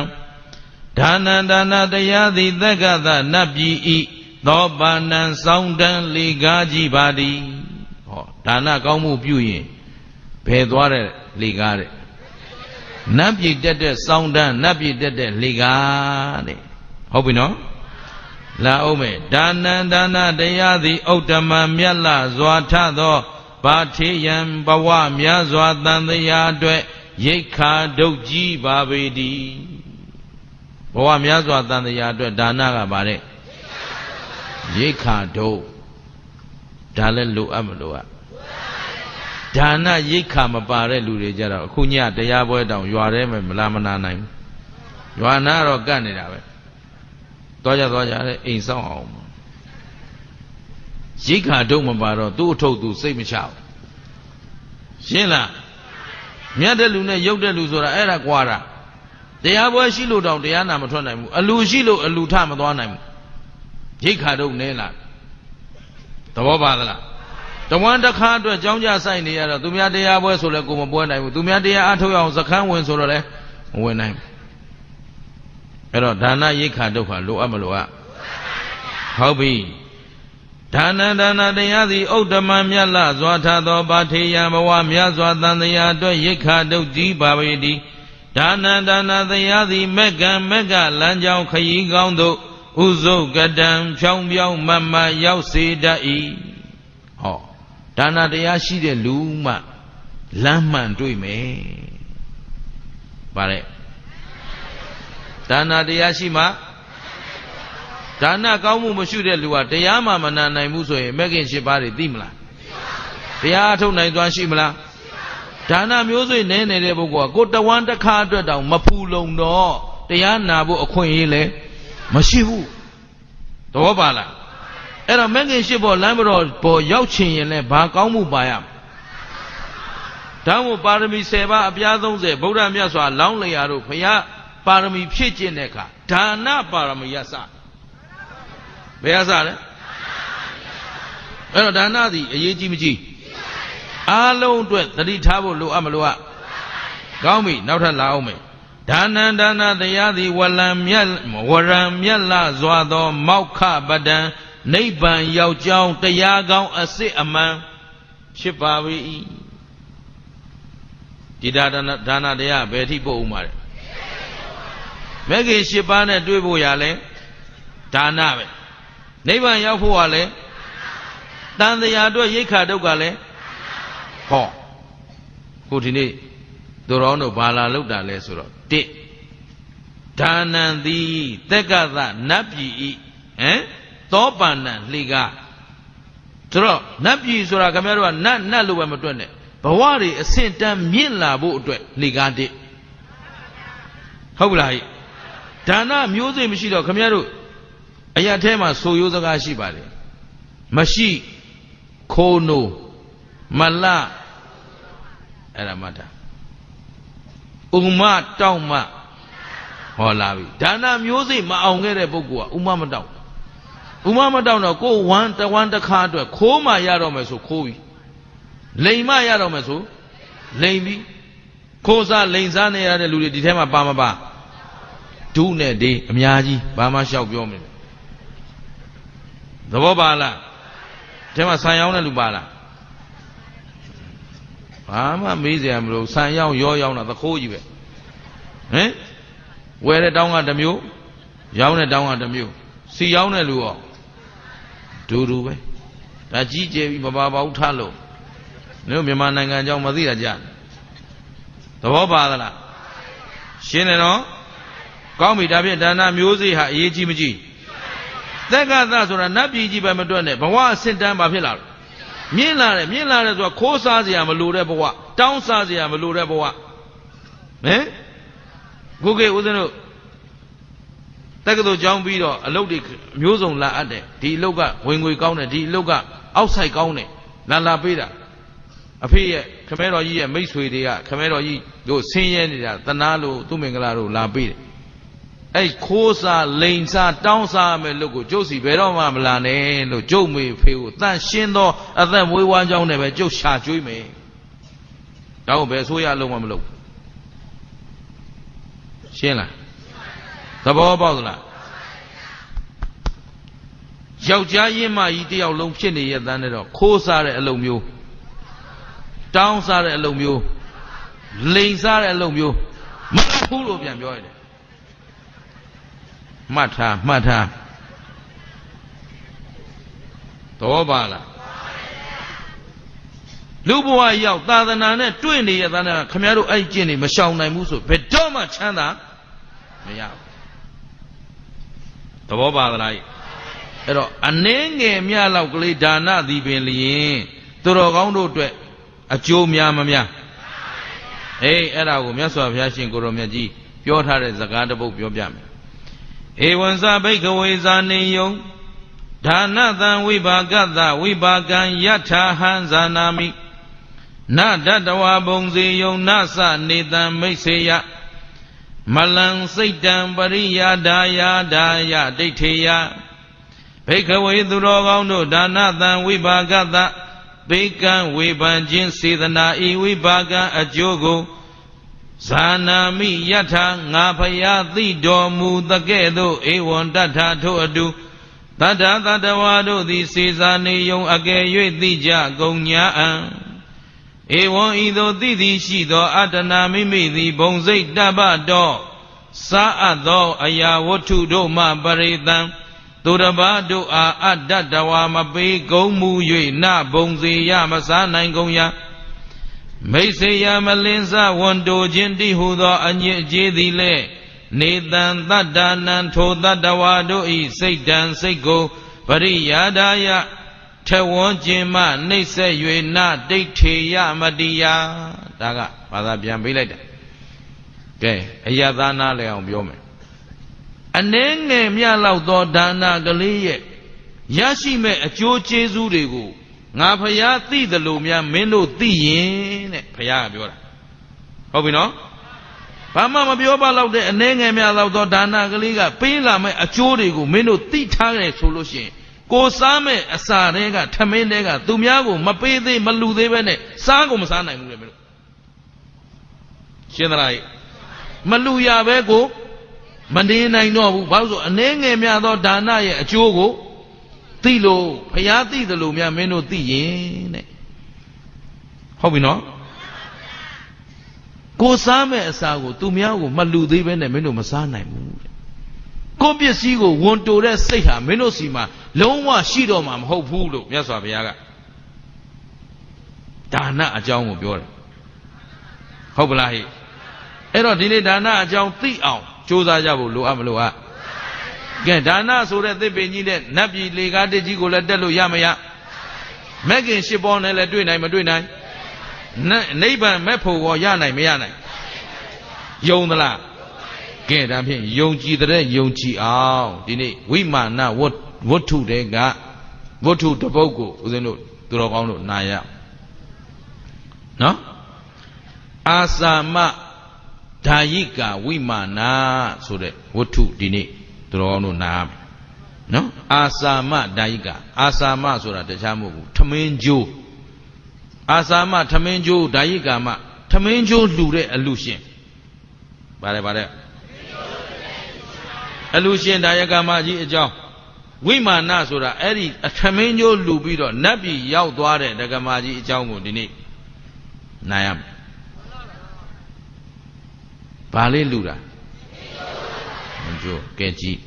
ဒါနံဒါနတရားသည်သက္ကသနတ်ပြည်ဤသောဘာနံစောင်းတန်းလေကားကြည့်ပါသည်ဟောဒါနကောင်းမှုပြုရင်ဘယ်သွားတဲ့လေကားတဲ့နတ်ပြည်တက်တဲ့စောင်းတန်းနတ်ပြည်တက်တဲ့လေကားတဲ့ဟုတ်ပြီနော်လာအောင်မယ်ဒါနံဒါနတရားသည်ဥဒ္ဓမမြတ်လာစွာထသောဘာထေယံဘဝများစွာတန်တရားအတွက်ရိက္ခာဒုတ်ကြီးပါပေသည်ဘဝများစွာတန်တရားအတွက်ဒါနကပါတဲ့ရိက္ခာဒုတ်ဒါလည်းလိုအပ်မလို့ဒါနရိက္ခာမပါတဲ့လူတွေကြတော့အခုညတရားပွဲတောင်ရွာထဲမှာမလာမနာနိုင်ဘူးရွာနာတော့ကတ်နေတာပဲသွားကြတဲ့အိမ်ဆောင်အောင်ရိက္ခာဒုတ်မပါတော့သူ့အထုပ်သူစိတ်မချဘူးရှင်းလားမြတ်တဲ့လူနဲ့ရုပ်တဲ့လူဆိုတာအဲ့ဒါကွာတာတရားပွဲရှိလို့တောင်တရားနာမထွက်နိုင်ဘူးအလူရှိလို့အလူထမသွားနိုင်ဘူးရိက္ခာဒုတ်နဲလားသဘောပါသလားတဝမ်းတစ်ခါအတွက်ကြောင်းကြဆိုင်နေရတော့သူများတရားပွဲဆိုလဲကိုမပွဲနိုင်ဘူးသူများတရားအထုတ်ရအောင်စခန်းဝင်ဆိုတော့လဲမဝင်နိုင်ဘူးအဲ့တော့ဒါနရိက္ခာဒုက္ခလိုအပ်မလိုအပ်ဟုတ်ပြီဒါနတရားသည်ဥဒ္ဓမမြတ်လစွာထသောပါထေယံဘဝမြတ်စွာတန်တရားအတွက်ရိက္ခာဒုတ်ကြီးပါပေသည်ဒါနတရားသည်မက်ကလမ်းကြောင်းခရီးကောင်းသို့ဥဇုကတံဖြောင်းပြောင်းမရောက်စေတတ်၏ဟောဒါနတရားရှိတဲ့လူမှလမ်းမှန်တွေ့မယ်ဗါတဲ့ဒါနတရားရှိမှဒါနကောင်းမှုမရှိတဲ့လူကတရားမှမနာနိုင်ဘူးဆိုရင်မဂ္ဂင်၈ပါးတွေသိမလားတရားအထုတ်နိုင်သွားရှိမလားဒါနမျိုးစိနဲနေတဲ့ပုဂ္ဂိုလ်ကကိုတဝမ်းတစ်ခါအတွက်တောင်မဖူလုံတော့တရားနာဖို့အခွင့်အရေးလည်းမရှိဘူးသဘောပါလားအဲ့တော့မဂ္ဂင်၈ပေါ်လမ်းပေါ်ရောက်ချင်ရင်လည်းဘာကောင်းမှုပါရမ ဒါမို့ပါရမီ10ပါးအပြား30ဗုဒ္ဓမြတ်စွာလောင်းလျာတို့ဘုရားပါရမီဖြည့်ကျင့်တဲ့အခါဒါနပါရမီရစဘယ်ရစလဲအဲ့တော့ဒါနသည်အရေးကြီးမကြီးအားလုံးအတွက်သတိထားဖို့လိုအပ်မလိုအပ်ကောင်းပြီနောက်ထပ်လာအောင်မယ်ဒါနံဒါနတရားသည်ဝရံမြတ်လစွာသောမောက္ခပဒံနိဗ္ဗာန်ရောက်ကြောင်းတရားကောင်းအစစ်အမှန်ဖြစ်ပါ၏ဒီဒါနတရားဘယ်ထိပို့ဦးမှာလဲမဂ္ဂင်7ပါးနဲ့တွေ့ဖို့ရလဲဒါနပဲနိဗ္ဗာန်ရောက်ဖို့ကလဲတန်တရားအတွက်ရိက္ခာဒုက္ခလဲဟောခုဒီနေ့သူတော်တို့ဘာလာလောက်တာလဲဆိုတော့1ဒါနံသည်တက္ကသနတ်ပြည်ဤသောပန္နံလှေကဆိုတော့နတ်ပြည်ဆိုတာခင်ဗျားတို့ကနတ်လို့ပဲမတွက်နဲ့ဘဝတွေအဆင့်တန်းမြင့်လာဖို့အတွက်လှေကား1ဟုတ်ကလားဟိဒါနမျိုးစိမရှိတော့ခင်ဗျားတို့အရာထဲမှာဆိုရိုးစကားရှိပါတယ်မရှိခိုးနိုးမလအဲ့ဒါမှတ်တာဥမတောက်မဟောလာပြီဒါနမျိုးစိမအောင်ခဲ့တဲ့ပုဂ္ဂိုလ်ကဥမမတောက်တော့ကိုဝမ်းတစ်ခါအတွက်ခိုးမှရတော့မယ်ဆိုခိုးပြီလိန်မှရတော့မယ်ဆိုလိန်ပြီခိုးစားလိန်စားနေရတဲ့လူတွေဒီထဲမှာပါမပါဒုနဲ့ဒီအများကြီးဘာမှရှောက်ပြောမယ်သဘောပါလားဒီမှာဆံရောင်းတဲ့လူပါလားဘာမှမေးစရာမလိုဆံရောင်းရောင်းတာသခိုးကြီးပဲဝယ်တဲ့တောင်းကတစ်မျိုးရောင်းတဲ့တောင်းကတစ်မျိုးစီရောင်းတဲ့လူရောဒူပဲဒါကြီးကျယ်ပြီးမပါပါဘူးထားလို့တို့မြန်မာနိုင်ငံအကြောင်းမသိတာကြသဘောပါသလားရှင်းတယ်နော်ကောင်းပြီဒါဖြင့်ဒါနမျိုးစေ့ဟာအရေးကြီးမကြီးသက္ကသဆိုတာနတ်ပြည်ကြီးပဲမတွက်နဲ့ဘဝအဆင့်တန်းဘာဖြစ်လာလဲမြင့်လာတယ်ဆိုတာခိုးစားစရာမလိုတဲ့ဘဝတောင်းစားစရာမလိုတဲ့ဘဝခုခေတ်ဦးဇင်းတို့တက္ကသိုလ်ကျောင်းပြီးတော့အလုပ်တွေမျိုးစုံလာအပ်တယ်ဒီအလုပ်ကဝင်ငွေကောင်းတယ်ဒီအလုပ်ကအောက်ဆိုင်ကောင်းတယ်လာပေးတာအဖေရဲ့ခမဲတော်ကြီးရဲ့မိတ်ဆွေတွေကခမဲတော်ကြီးတို့ဆင်းရဲနေတာတနာလို့သူမင်္ဂလာတို့လာပေးတယ်အဲ့ခိုးစားလိန်စားတောင်းစားမယ်လို့ကိုကျုပ်စီဘယ်တော့မှမလာနဲ့လို့ကျုပ်မေဖေကိုတန့်ရှင်းသောအသက်မွေးဝမ်းကြောင်းနဲ့ပဲကျုပ်ရှာကျွေးမယ်တောင်းဘယ်ဆိုရလုံးမမလုပ်ရှင်းလားသဘောပေါက်သလားယောက်ျားရင်းမကြီးတယောက်လုံးဖြစ်နေရတဲ့တော့ခိုးစားတဲ့အလုပ်မျိုးတောင်းစားတဲ့အလုပ်မျိုးလိန်စားတဲ့အလုပ်မျိုးမဟုတ်ဘူးလို့ပြန်ပြောရတယ်မှတ်ထားတော့ပါလားလူဘဝရောက်သာသနာနဲ့တွေ့နေရတဲ့ခမည်းတော်အဲ့ကျင့်နေမရှောင်နိုင်ဘူးဆိုဘယ်တော့မှချမ်းသာမရဘူးသဘောပါသလားအဲ့တော့အနှင်းငယ်မြလောက်ကလေးဒါနသည်ပင်လျင်သူတော်ကောင်းတို့အတွက်အကျိုးများမများအေးအဲ့ဒါကိုမြတ်စွာဘုရားရှင်ကိုရောမြတ်ကြီးပြောထားတဲ့စကားတစ်ပုဒ်ပြောပြမယ်ဧဝံသဘိက္ခဝေဇာနေယံဒါနသံဝိဘာကသဝိဘာကံယထာဟံဇာနာမိနတတဝဘုံစေယုံနသနေတံမိတ်စေယမလံစိတ်တံပရိယာဒာယာဒာယဒိဋ္ဌေယဘိက္ခဝေသူတော်ကောင်းတို့ဒါနသံဝိဘာကသဘေကံဝေဖန်ခြင်းစေတနာဤဝိဘာကံအကျိုးကိုဇာနာမိယထာငါဖယားသိတော်မူသကဲ့သို့ဧဝံတထထို့အတူတတ္ထသတ္တဝါတို့သည်စေစာနေယုံအကယ်၍သိကြကုန်ညာအံဧဝံဤသို့သိသည်ရှိသောအတ္တနာမိမိသည်ဘုံစိတ်တပ္ပတော်စာအပ်သောအရာဝတ္ထုတို့မှပရိသံသူတစ်ပါးတို့အားအတ္တတဝါမပေးကုန်မူ၍နဘုံစေရမစားနိုင်ကုန်ရာမိတ်ဆေယမလင်းစဝန်တိုခြင်းတိဟုသောအညစ်အကြေးသည်လဲနေတံတတ္တနံထိုတတ္တဝါတို့ဤစိတ်တံစိတ်ကိုပရိယာဒာယထဝန်းခြင်းမှနှိမ့်ဆက်၍နဒိဋ္ဌေယမတိယဒါကဘာသာပြန်ပေးလိုက်တာကဲအယသာနာလည်းအောင်ပြောမယ်အနှဲငယ်မြလောက်သောဒါနကလေးရဲ့ရရှိမဲ့အကျိုးကျေးဇူးတွေကို ငါဖရာသိတယ်လို့များမင်းတို့သိရင်တဲ့ဖရာကပြောတာဟုတ်ပြီနော်ဘာမှမပြောပါတော့တဲ့အနေငယ်များတော့ဒါနကလေးကပေးလာမဲ့အကျိုးတွေကိုမင်းတို့သိထားတယ်ဆိုလို့ရှိရင်ကိုစားမဲ့အစာတွေကထမင်းတွေကသူများကိုမပေးသေးမလူသေးပဲနဲ့စားကိုမစားနိုင်ဘူးလေမင်းတို့ရှင်းသလားမလူရပဲကိုမနေနိုင်တော့ဘူးဘာလို့ဆိုအနေငယ်များသောဒါနရဲ့အကျိုးကိုသိလို့ဖရာသိတယ်လို့များမင်းတို့သိရင်တဲ့ဟုတ်ပြီနော်ကိုစားမဲ့အစာကိုသူများကိုမလူသေးပဲနဲ့မင်းတို့မစားနိုင်ဘူးတဲ့ကိုပစ္စည်းကိုဝန်တိုတဲ့စိတ်ဟာမင်းတို့စီမှာလုံးဝရှိတော့မှာမဟုတ်ဘူးလို့မြတ်စွာဘုရားကဒါနအကြောင်းကိုပြောတယ်ဟုတ်ပလားဟိအဲ့တော့ဒီနေ့ဒါနအကြောင်းသိအောင်ကြိုးစားကြဖို့လိုအပ်မလို့ကဲဒါနဆိုတဲ့သစ်ပင်ကြီးနဲ့နတ်ပြည်လေကားတစ်ကြီးကိုလည်းတက်လို့ရမရမက်ကင်ရှစ်ပေါ်နဲ့လည်းတွေ့နိုင်မတွေ့နိုင်နိဗ္ဗာန်မဲ့ဖို့ရောရနိုင်မရနိုင်ယုံသလားကဲဒါဖြင့်ယုံကြည်တဲ့ယုံကြည်အောင်ဒီနေ့ဝိမာနဝတ္ထုတွေကဝတ္ထုတစ်ပုဒ်ကိုဦးဇင်းတို့သူတော်ကောင်းတို့နာရနော်အာစာမဒါယိကာဝိမာနဆိုတဲ့ဝတ္ထုဒီနေ့သူတော်ကောင်းတို့နားမယ်နော်အာစာမဒါယိကာအာစာမဆိုတာတခြားမဟုတ်ဘူးထမင်းကျိုးအာစာမထမင်းကျိုးဒါယိကာမထမင်းကျိုးလှူတဲ့အလူရှင်ဗါတယ်အလူရှင်ဒါယကာမကြီးအကြောင်းဝိမာနဆိုတာအဲ့ဒီထမင်းကျိုးလှူပြီးတော့နတ်ပြည်ရောက်သွားတဲ့ဒကမာကြီးအကြောင်းကိုဒီနေ့နားရမယ်ဘာလေးလှူတာမကျိုးကဲကြည့်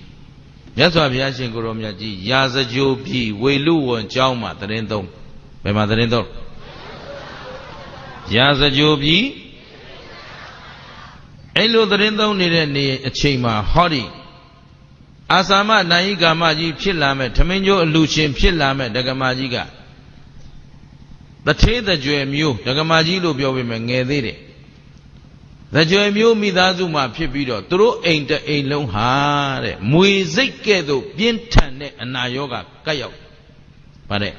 မြတ်စွာဘုရားရှင်ကိုရောမြတ်ကြီးရာဇကြိုပြည်ဝေလူဝံကျောင်းမှာတရင်သုံးဘယ်မှာတရင်သုံးရာဇကြိုပြည်အဲ့လိုတရင်သုံးနေတဲ့နေအချိန်မှာဟောဒီအာစာမနာယိကာမကြီးဖြစ်လာမဲ့ထမင်းကျိုးအလူရှင်ဖြစ်လာမဲ့ဒကမာကြီးကတထေးတကြွယ်မျိုးဒကမာကြီးလို့ပြောပေမဲ့ငယ်သေးတယ်တကြွယ်မျိုးမိသားစုမှာဖြစ်ပြီးတော့သူတို့အိမ်တအိမ်လုံးဟာတဲ့မွေစိတ်ကဲ့သို့ပြင်းထန်တဲ့အနာရောဂါကပ်ရောက်ပါတယ်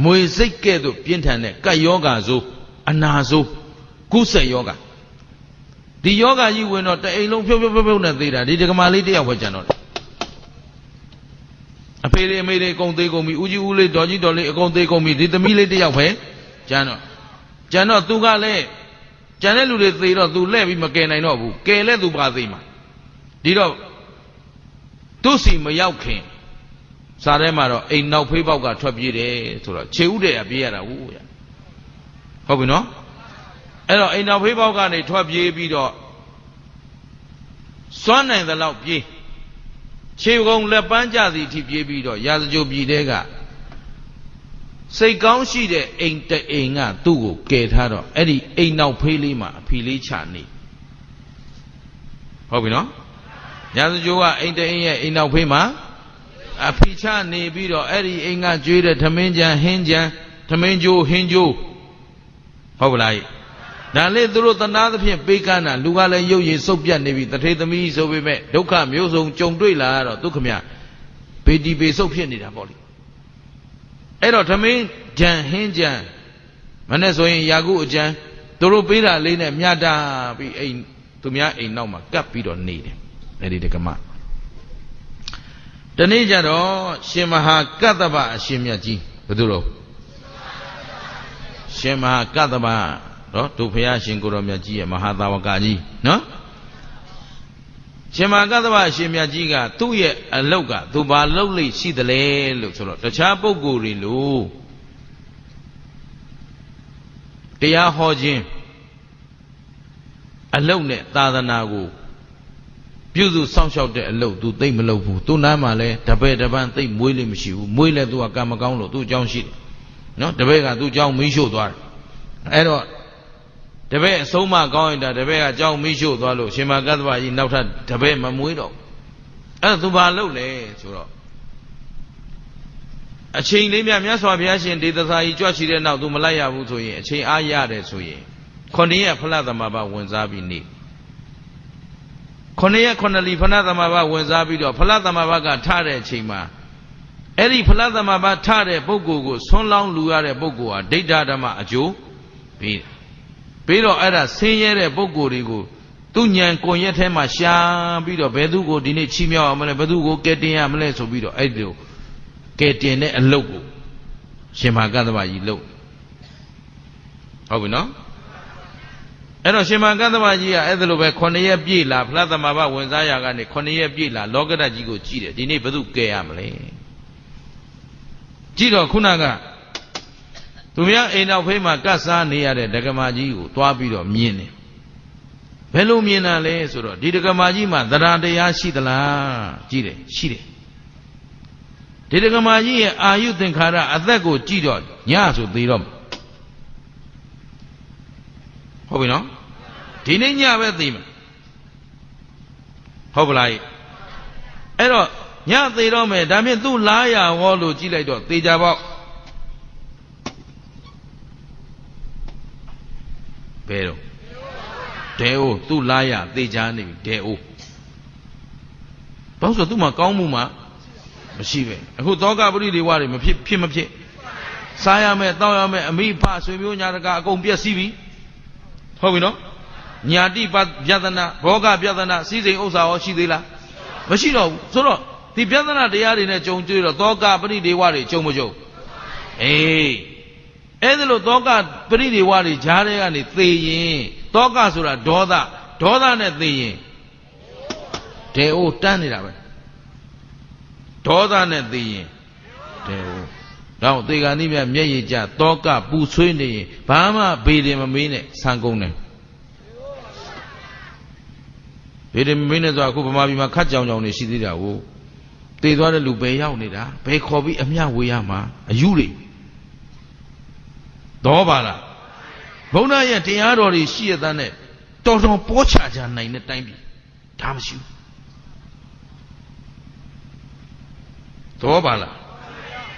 မွေစိတ်ကဲ့သို့ပြင်းထန်တဲ့ကပ်ယောဂါဆိုအနာဆိုကုသယောဂါဒီယောဂါကြီးဝင်တော့တအိမ်လုံးဖြုတ်နဲ့သေးတာဒီဒကမာလေးတယောက်ပဲကြံတော့တယ်အဖေလေးအမေလေးအကုန်သေးကုန်ပြီဦးကြီးဦးလေးဒေါ်ကြီးဒေါ်လေးအကုန်သေးကုန်ပြီဒီသမီးလေးတယောက်ပဲကြံတော့သူကလည်းကြံတဲ့လူတွေသေတော့သူလှဲ့ပြီးမကယ်နိုင်တော့ဘူးကယ်လဲသူပါသေးမှာဒီတော့သူ့စီမရောက်ခင်စားထဲမှာတော့အိမ်နောက်ဖေးပေါက်ကထွက်ပြေးတယ်ဆိုတော့ခြေဥတည်းကပြေးရတာဟုတ်ပြီနော်အဲ့တော့အိမ်နောက်ဖေးပေါက်ကနေထွက်ပြေးပြီးတော့စွမ်းနိုင်သလောက်ပြေးခြေကုံလက်ပန်းကြစီအထိပြေးပြီးတော့ရာဇကြိုပြည်တဲကစိတ်ကောင်းရှိတဲ့အိမ်တအိမ်ကသူ့ကိုကယ်ထားတော့အဲ့ဒီအိမ်နောက်ဖေးလေးမှာအဖီလေးချနေဟုတ်ပြီနော်ရာဇကြိုကအိမ်တအိမ်ရဲ့အိမ်နောက်ဖေးမှာအဖီချနေပြီးတော့အဲ့ဒီအိမ်ကကျွေးတဲ့ထမင်းကြံဟင်းကြံထမင်းကျိုးဟင်းကျိုးဟုတ်ပါလားဒါလေးသူတို့တနာသဖြင့်ပေးကမ်းတာလူကလည်းရုပ်ရည်စုပ်ပြတ်နေပြီတထေသမီးဆိုပေမဲ့ဒုက္ခမျိုးစုံကြုံတွေ့လာတော့ဒုက္ခမြပေတီပေစုပ်ဖြစ်နေတာပေါ့လေအဲ့တော့ထမင်းကြံဟင်းကြံမနဲ့ဆိုရင်ယာကုအကျံသူတို့ပေးတာလေးနဲ့မြတ်တာပြီးအိမ်သူများအိမ်နောက်မှာကပ်ပြီးတော့နေတယ်အဲ့ဒီတက္ကမတနေ့ကျတော့ရှင်မဟာကတ္တဗအရှင်မြတ်ကြီးဘယ်သူလို့ရှင်မဟာကတ္တဗနော်ဒုဖယားရှင်ကိုရောမြတ်ကြီးရဲ့မဟာသာဝကကြီးနော်ရှင်မဟာကတ္တဗအရှင်မြတ်ကြီးကသူ့ရဲ့အလုတ်ကသူဘာလုပ်လိမ့်ရှိသလဲလို့ဆိုတော့တခြားပုဂ္ဂိုလ်တွေလို့တရားဟောခြင်းအလုတ်နဲ့သာသနာကိုပြုစုစောင့်ရှောက်တဲ့အလုပ်သူသိမ့်မလုပ်ဘူးသူ့နားမှာလဲတပည့်တပန်းသိမ့်မွေးလိမ့်မရှိဘူးမွေးလဲသူကကံမကောင်းလို့သူ့အကြောင်းရှိတယ်နော်တပည့်ကသူ့အကြောင်းမီးရှို့သွားတယ်အဲ့တော့တပည့်အဆုံးမကောင်းရင်ဒါတပည့်ကအကြောင်းမီးရှို့သွားလို့ရှင်မကတ္တဗကြီးနောက်ထပ်တပည့်မမွေးတော့အဲ့ဒါသူဘာလုပ်လဲဆိုတော့အချိန်လေးမြတ်စွာဘုရားရှင်ဒေသစာကြီးကြွချီတဲ့နောက်သူမလိုက်ရဘူးဆိုရင်အချိန်အားရတယ်ဆိုရင်9ရက်ဖလသမဘာဝင်စားပြီးနေ9ရက်9လီဖဏသမဘာဝင်စားပြီးတော့ဖလသမဘာကထတဲ့အချိန်မှာ အဲ့ဒီဖလားသမဘာထတဲ့ပုဂ္ဂိုလ်ကိုဆွန်းလောင်းလူရတဲ့ပုဂ္ဂိုလ်ဟာဒိဋ္ဌဓမ္မအကျိုးပေးတယ်ပြီးတော့အဲ့ဒါဆင်းရဲတဲ့ပုဂ္ဂိုလ်တွေကိုသူဉဏ်ကွန်ရက်ထဲမှာရှာပြီးတော့ဘယ်သူကိုဒီနေ့ချီးမြှောက်အောင်မလဲဘယ်သူကိုကဲတင်ရမလဲဆိုပြီးတော့အဲ့ဒီလိုကဲတင်တဲ့အလုပ်ကိုရှင်မဟာကတ္တဗကြီးလုပ်ဟုတ်ပြီနော်အဲ့တော့ရှင်မဟာကတ္တဗကြီးကအဲ့ဒါလိုပဲ9ရက်ပြည့်လာဖလားသမဘာဝင်စားရာကနေ9ရက်ပြည့်လာလောကဓာတ်ကြီးကိုကြည့်တယ်ဒီနေ့ဘယ်သူကဲရမလဲကြည့်တော့ခုနကသူများအိမ်နောက်ဖေးမှာကတ်စားနေရတဲ့ဒကမာကြီးကိုတွားပြီးတော့မြင်တယ်ဘယ်လိုမြင်တာလဲဆိုတော့ဒီဒကမာကြီးမှာသရတရားရှိသလားကြည့်တယ်ရှိတယ်ဒီဒကမာကြီးရဲ့အာယုသင်္ခါရအသက်ကိုကြည့်တော့ညဆိုသေးတော့ဟုတ်ပြီနော်ဒီနေ့ညပဲသိမှာဟုတ်ပလားအဲ့တော့ညသေးတော့မယ်ဒါဖြင့်သူ့လားရဟောလို့ကြည့်လိုက်တော့သေချာပေါ့ဘယ်တော့ဒဲအိုသူ့လားရသေချာနေပြီဒဲအိုဘာလို့ဆိုသူ့မှာကောင်းမှုမှာမရှိပဲအခုသောကပရိဒေဝတွေမဖြစ်မဖြစ်စားရမယ်တောက်ရမယ်အမိဖဆွေမျိုးညာတကအကုန်ပြည့်စည်ပြီဟုတ်ပြီနော်ညာတိပြဒနာဘောဂပြဒနာစီစိန်ဥစ္စာရောရှိသေးလားမရှိတော့ဘူးဆိုတော့ဒီပြဒနာတရားတွေနဲ့ကြုံတွေ့တော့သောကပရိဒေဝတွေကြုံမကြုံအေးအဲ့ဒါလို့သောကပရိဒေဝတွေဂျားတွေကနေသေရင်သောကဆိုတာဒေါသနဲ့သေရင်ဒဲအိုတန်းနေတာပဲဒေါသနဲ့သေရင်ဒဲအိုတော့သေကံဤမြမျက်ရည်ကျသောကပူဆွေးနေရင်ဘာမှဘေးတယ်မမေးနဲ့ဆံကုန်တယ်ဘေးတယ်မမေးနဲ့ဆိုအခုဗမာပြည်မှာခတ်ကြောင်နေရှိသေးတာကိုသေသွားတဲ့လူပဲရောက်နေတာဘယ်ခေါ်ပြီးအမျှဝေးရမှာအယူတွေတော့ပါလားဘုန်းတော်ရဲ့တရားတော်တွေရှိရတဲ့နဲ့တော်တော်ပေါ်ချကြနိုင်တဲ့တိုင်းပြည်ဒါမရှိဘူးတော့ပါလား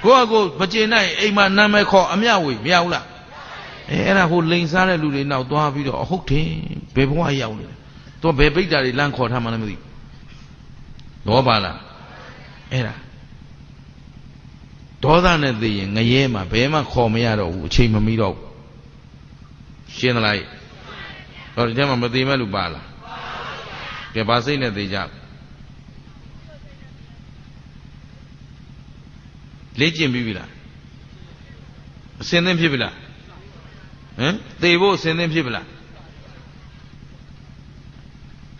ကိုယ့်အကိုမကျေနိုင်အိမ်မှာနာမည်ခေါ်အမျှဝေမရဘူးလားအဲ့ဒါဟိုလိန်စားတဲ့လူတွေနောက်သွားပြီးတော့ဟုတ်တယ်ဘယ်ဘဝရောက်နေလဲသူဘယ်ပိဋ္ဌာတွေလမ်းခေါ်ထားမှလည်းမသိဘူးတော့ပါလားအဲ့ဒါဒေါသနဲ့သိရင်ငရဲမှာဘယ်မှခေါ်မရတော့ဘူးအချိန်မမီတော့ဘူးရှင်းသလားတော့ဒီထဲမှာမသိမဲ့လူပါလားကဲဘာစိတ်နဲ့သိကြလေ့ကျင့်ပြီးပြီလားအစင်သင်ဖြစ်ပြီလားဟမ်သေဖို့အစင်သင်ဖြစ်ပြီလား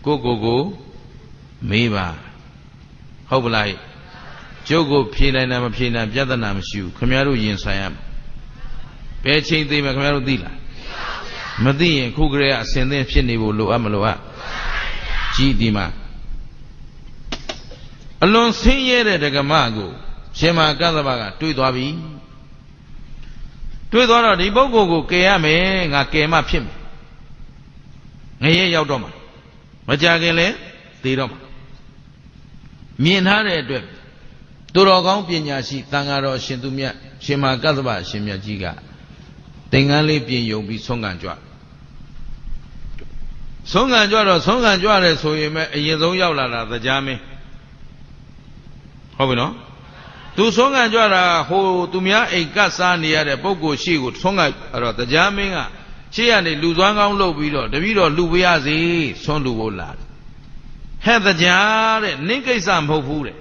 ကိုမေးပါဟုတ်ပလားကျုပ်ကိုဖြေနိုင်တာမဖြေနိုင်ပြဿနာမရှိဘူးခင်ဗျားတို့ရင်ဆိုင်ရမယ်ဘယ်ချိန်သိမယ်ခင်ဗျားတို့သိလားမသိရင်ခုကလေးကအစင်သင်ဖြစ်နေဖို့လိုအပ်မလိုအပ်ကြည်ဒီမှာအလွန်ဆင်းရဲတဲ့ဒကမကိုရှင်မဟာကတ္တဗကတွေးသွားပြီတွေးသွားတော့ဒီပုဂ္ဂိုလ်ကိုကယ်ရမယ်ငါကယ်မှဖြစ်မယ်ငရဲရောက်တော့မှာမကြခင်လဲသေတော့မှာမြင်ထားတဲ့အတွက်သူတော်ကောင်းပညာရှိသံဃာတော်ရှင်သူမြတ်ရှင်မဟာကတ္တဗရှင်မြတ်ကြီးကသင်္ကန်းလေးပြင်ယုံပြီးဆုံးခံကြွဆုံးခံကြွတော့ဆုံးခံကြွတယ်ဆိုရင်ပဲအရင်ဆုံးရောက်လာတာတရားမင်းဟုတ်ပြီနော်သူဆုံးခံကြွတာဟိုသူများအိမ်ကတ်စားနေရတဲ့ပုဂ္ဂိုလ်ရှိကိုဆုံးခံအဲ့တော့တရားမင်းကရှေ့ကနေလူသွမ်းကောင်းလုပ်ပြီးတော့တပည့်တော်လူပရစေဆုံးလူဖို့လာဟဲ့တရားတဲ့နင်းကိစ္စမဟုတ်ဘူးတဲ့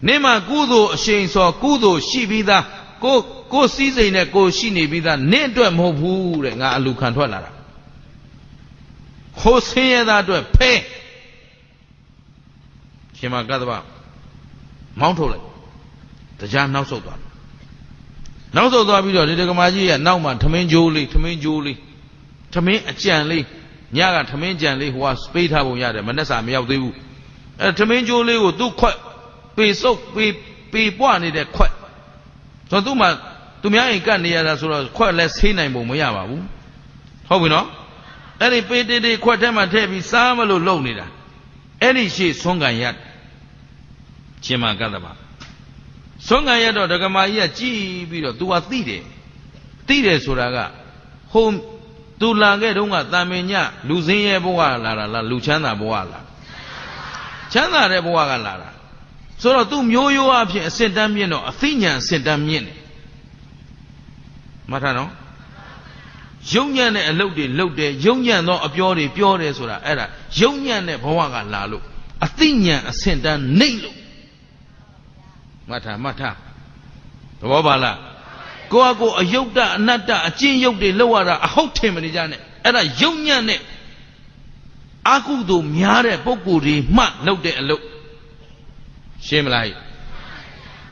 နင်းမှာကုသိုလ်အရှိန်စောကုသိုလ်ရှိပြီးသားကိုစည်းစိမ်နဲ့ကိုရှိနေပြီးသားနင်းအတွက်မဟုတ်ဘူးတဲ့ငါအလူခံထွက်လာတာခိုးဆင်းရဲသားအတွက်ဖဲရှင်မကတ္တဗမောင်းထုတ်လိုက်တရားနောက်ဆုတ်သွားနောက်ဆုတ်သွားပြီးတော့ဒီဒကမာကြီးရဲ့နောက်မှာထမင်းကြိုးလေးထမင်းအကြံလေးညကထမင်းကြံလေးဟိုကစပေးထားပုံရတယ်မနဲ့စာမရောက်သေးဘူးအဲထမင်းကြိုးလေးကိုသူ့ခွက်ပေစုပ်ပေပွားနေတဲ့ခွက်ဆိုတော့သူ့မှာသူများအိမ်ကတ်နေရတာဆိုတော့ခွက်လည်းဆေးနိုင်ပုံမရပါဘူးဟုတ်ပြီနော်အဲ့ဒီပေတေခွက်ထဲမှာထည့်ပြီးစားမလို့လုံနေတာအဲ့ဒီရှေ့ဆုံးကန်ရရှင်မကတ္တဗဆုံးခံရတော့ဒကမာကြီးကကြည်ပြီးတော့ तू ကသိတယ်ဆိုတာကဟို तू လာခဲ့တုန်းကတာမင်ညလူစင်းရဲဘဝလာတာလားလူချမ်းသာဘဝလားချမ်းသာတဲ့ဘဝကလာတာ ဆိုတော့သူမျိုးရိုးအဖြစ်အစစ်တမ်းမြင့်တော့အသိဉာဏ်အစစ်တမ်းမြင့်တယ်မှတ်ထားနော်ယုံညံ့တဲ့အလုပ်တွေလုပ်တယ်ယုံညံ့သောအပြောတွေပြောတယ်ဆိုတာအဲ့ဒါယုံညံ့တဲ့ဘဝကလာလို့အသိဉာဏ်အစစ်တမ်းနှိမ့်လို့မှတ်ထားသဘောပါလားကိုယ့်အကိုအယုတ်တအနတ္တအကျဉ်းယုတ်တွေလောက်ရတာအဟုတ်ထင်မနေကြနဲ့အဲ့ဒါယုံညံ့တဲ့အကုသိုလ်များတဲ့ပုဂ္ဂိုလ်တွေမှလုပ်တဲ့အလုပ်ရှင်းမလား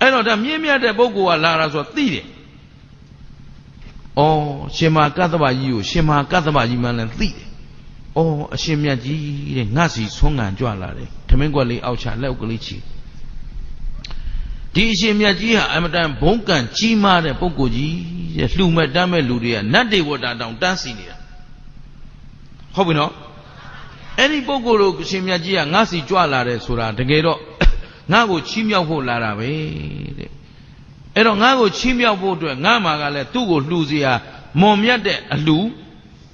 အဲ့တော့ဒါမြင့်မြတ်တဲ့ပုဂ္ဂိုလ်ကလာတာဆိုတော့သိတယ်ဩရှင်မကတ္တဗကြီးကိုရှင်မကတ္တဗကြီးမှလည်းသိတယ်ဩအရှင်မြတ်ကြီးတဲ့ငါစီဆွမ်းငံကြွလာတယ်ထမင်းကွက်လေးအောက်ချလက်ဥကလေးချီဒီအရှင်မြတ်ကြီးဟာအမတန်ဘုံကံကြီးမားတဲ့ပုဂ္ဂိုလ်ကြီးတဲ့လှူမဲ့တမ်းမဲ့လူတွေကနတ်တွေဝတ္တာတောင်တန်းစီနေတာဟုတ်ပြီနော်အဲ့ဒီပုဂ္ဂိုလ်တို့အရှင်မြတ်ကြီးကငါစီကြွလာတယ်ဆိုတာတကယ်တော့ငါ့ကိုချီးမြှောက်ဖို့လာတာပဲတဲ့အဲ့တော့ငါ့ကိုချီးမြှောက်ဖို့အတွက်ငါမှာကလည်းသူ့ကိုလှူစီဟာမွန်မြတ်တဲ့အလှူ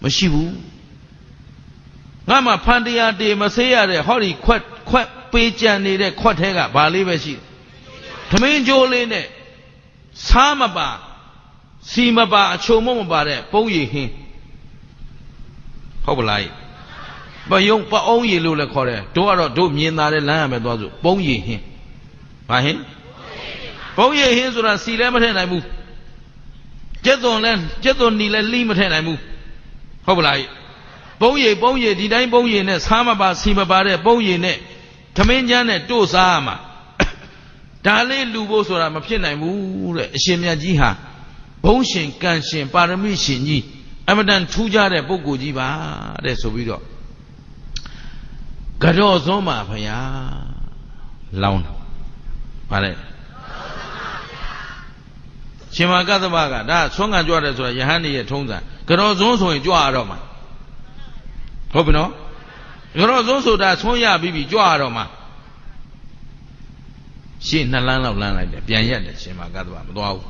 မရှိဘူးငါမှာဖန်တရားတေမဆေးရတဲ့ဟောဒီခွက်ပေးကြံနေတဲ့ခွက်ထဲကဘာလေးပဲရှိသမင်းကြိုးလေးနဲ့စားမပါစီမပါအချုံမမပါတဲ့ပုံရည်ဟင်းဟုတ်ပလားပယုံပအောင်ရည်လို့လည်းခေါ်တယ်တို့ကတော့တို့မြင်သာတဲ့လမ်းရမယ်သွားဆိုပုံရည်ဟင်းဘာဟင်းပုံရည်ဟင်းဆိုတာစီလည်းမထည့်နိုင်ဘူးကျက်သွန်နီလည်းလိမထည့်နိုင်ဘူးဟုတ်ပလားပုံရည်ဒီတိုင်းပုံရည်နဲ့စားမပါစီမပါတဲ့ပုံရည်နဲ့သမင်းချမ်းနဲ့တို့စားရမှာဒါလေးလူဖို့ဆိုတာမဖြစ်နိုင်ဘူးတဲ့အရှင်မြတ်ကြီးဟာဘုံရှင်ကံရှင်ပါရမီရှင်ကြီးအမတန်ထူးခြားတဲ့ပုဂ္ဂိုလ်ကြီးပါတဲ့ဆိုပြီးတော့ကတော့စွန်းပါဖရာလောင်းပါလေရှင်မကတ္တဗကဒါဆွမ်းခံကြွတယ်ဆိုတာယဟန်ကြီးရဲ့ထုံးစံကတော့စွန်းဆိုရင်ကြွရတော့မှာဟုတ်ပြီနော်ကတော့စွန်းဆိုတာဆွမ်းရပြီးကြွရတော့မှာရှေ့2လမ်းလောက်လမ်းလိုက်တယ်ပြန်ရက်တယ်ရှင်မကတ္တဗမသွားဘူး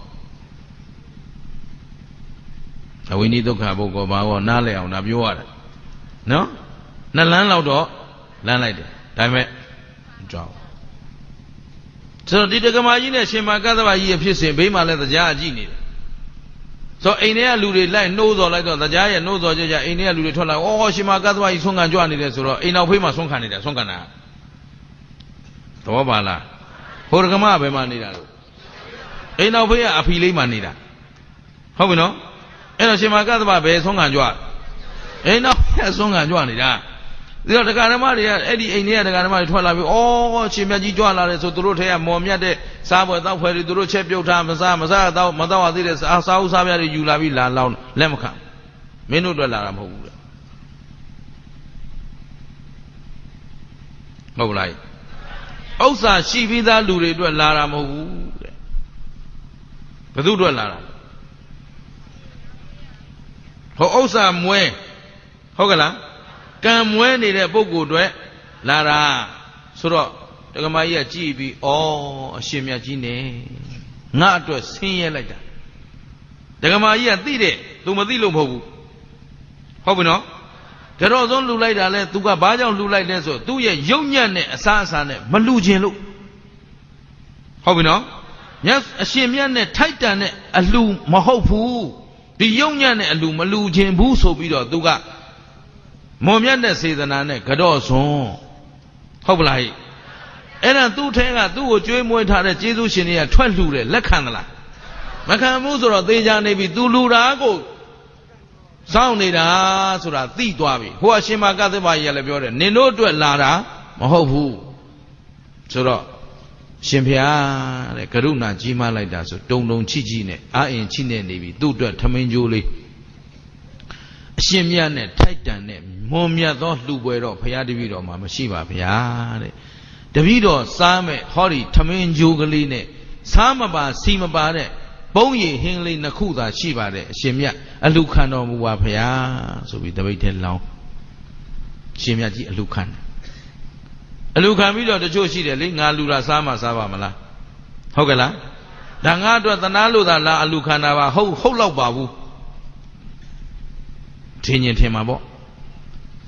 အဝိနိဒုက္ခပုဂ္ဂိုလ်ဘာဟောနားလည်အောင်ဒါပြောရတယ်နော်2လမ်းလောက်တော့လမ်းလိုက်တယ်ဒါပေမဲ့ကြောက်ဆိုတော့ဒီတက္ကမကြီးနဲ့ရှင်မကတ္တဗကြီးရဲ့ဖြစ်စဉ်ဘေးမှာလည်းတရားအကြည့်နေတယ်ဆိုအိမ်ထဲကလူတွေလိုက်နှိုးစော်လိုက်တော့တရားရဲ့နှိုးစော်ကြအိမ်ထဲကလူတွေထွက်လာအော်ရှင်မကတ္တဗကြီးဆွမ်းခံကြွနေတယ်ဆိုတော့အိမ်နောက်ဖေးမှာဆွမ်းခံနေတာဆွမ်းခံတာသဘောပါလားဟိုတက္ကမဘယ်မှာနေတာလို့အိမ်နောက်ဖေးကအဖီလေးမှာနေတာဟုတ်ပြီနော်အဲ့တော့ရှင်မကတ္တဗဘယ်ဆွမ်းခံကြွအိမ်နောက်ဖေးဆွမ်းခံကြွနေတာဒီတော့တရားဓမ္မတွေကအဲ့ဒီအိမ်ထဲကတရားဓမ္မတွေထွက်လာပြီးဩရှင်မြတ်ကြီးကြွလာတယ်ဆိုသူတို့ထဲကမော်မြတ်တဲ့စားပွဲတောက်ဖွဲတွေသူတို့ချက်ပြုတ်ထားမစားတော့မတော့ရသေးတဲ့စားဦးစားပြားတွေယူလာပြီးလာလောင်းလက်မခံမင်းတို့တွေ့လာတာမဟုတ်ဘူးလေဟုတ်လားဥစ္စာရှိပြီးသားလူတွေအတွက်လာတာမဟုတ်ဘူးတဲ့ဘယ်သူအတွက်လာတာဟောဥစ္စာမွဲဟုတ်ကလားကံမွဲနေတဲ့ပုဂ္ဂိုလ်တွေလာတာဆိုတော့တက္ကမကြီးကကြည့်ပြီးဩအရှင်မြတ်ကြီးနဲ့ငါအတွက်ဆင်းရဲလိုက်တာတက္ကမကြီးကသိတယ်သူမသိလို့မဟုတ်ဘူးဟုတ်ပြီနော်ကြောဆုံးလှူလိုက်တာလဲသူကဘာကြောင့်လှူလိုက်လဲဆိုသူ့ရဲ့ယုံညံ့တဲ့အစားအစာနဲ့မလှူခြင်းလို့ဟုတ်ပြီနော်မြတ်အရှင်မြတ်နဲ့ထိုက်တန်တဲ့အလှူမဟုတ်ဘူးဒီယုံညံ့တဲ့အလှူမလှူခြင်းဘူးဆိုပြီးတော့သူကမွန်မြတ်တဲ့စေတနာနဲ့ကတော့စွန်းဟုတ်ပလားဟိအဲ့ဒါသူ့ထဲကသူ့ကိုကြွေးမွေးထားတဲ့ကျေးဇူးရှင်တွေကထွက်လှူတယ်လက်ခံသလားမခံဘူးဆိုတော့သေချာနေပြီသူလူတာကိုစောင့်နေတာဆိုတာသိသွားပြီဟိုအရှင်မကတ္တဗကြီးကလည်းပြောတယ်နင်တို့အတွက်လာတာမဟုတ်ဘူးဆိုတော့ရှင်ဖျားတဲ့ကရုဏာကြီးမားလိုက်တာဆိုတုံချိကြီးနဲ့အာအင်ချိနဲ့နေပြီသူ့အတွက်ထမင်းကြိုးလေးအရှင်မြတ်နဲ့ထိုက်တန်တဲ့မွန်မြတ်သောလှူပွဲတော့ဘုရားတပည့်တော်မှာမရှိပါဗျာတဲ့တပည့်တော်စားမဲ့ဟောဒီထမင်းကြိုးကလေးနဲ့စားမပါစီမပါတဲ့ပုံရည်ဟင်းလေးနှစ်ခုသာရှိပါတယ်အရှင်မြတ်အလှခံတော်မူပါဗျာဆိုပြီးတပိတ်ထဲလောင်းရှင်မြတ်ကြီးအလှခံအလှခံပြီးတော့တချို့ရှိတယ်လေငါလူတာစားမှစားပါမလားဟုတ်ကဲ့လားဒါငါအတွက်သနာလို့သာလားအလှခံတာပါဟုတ်လောက်ပါဘူးထင်ရင်ထင်မှာပေါ့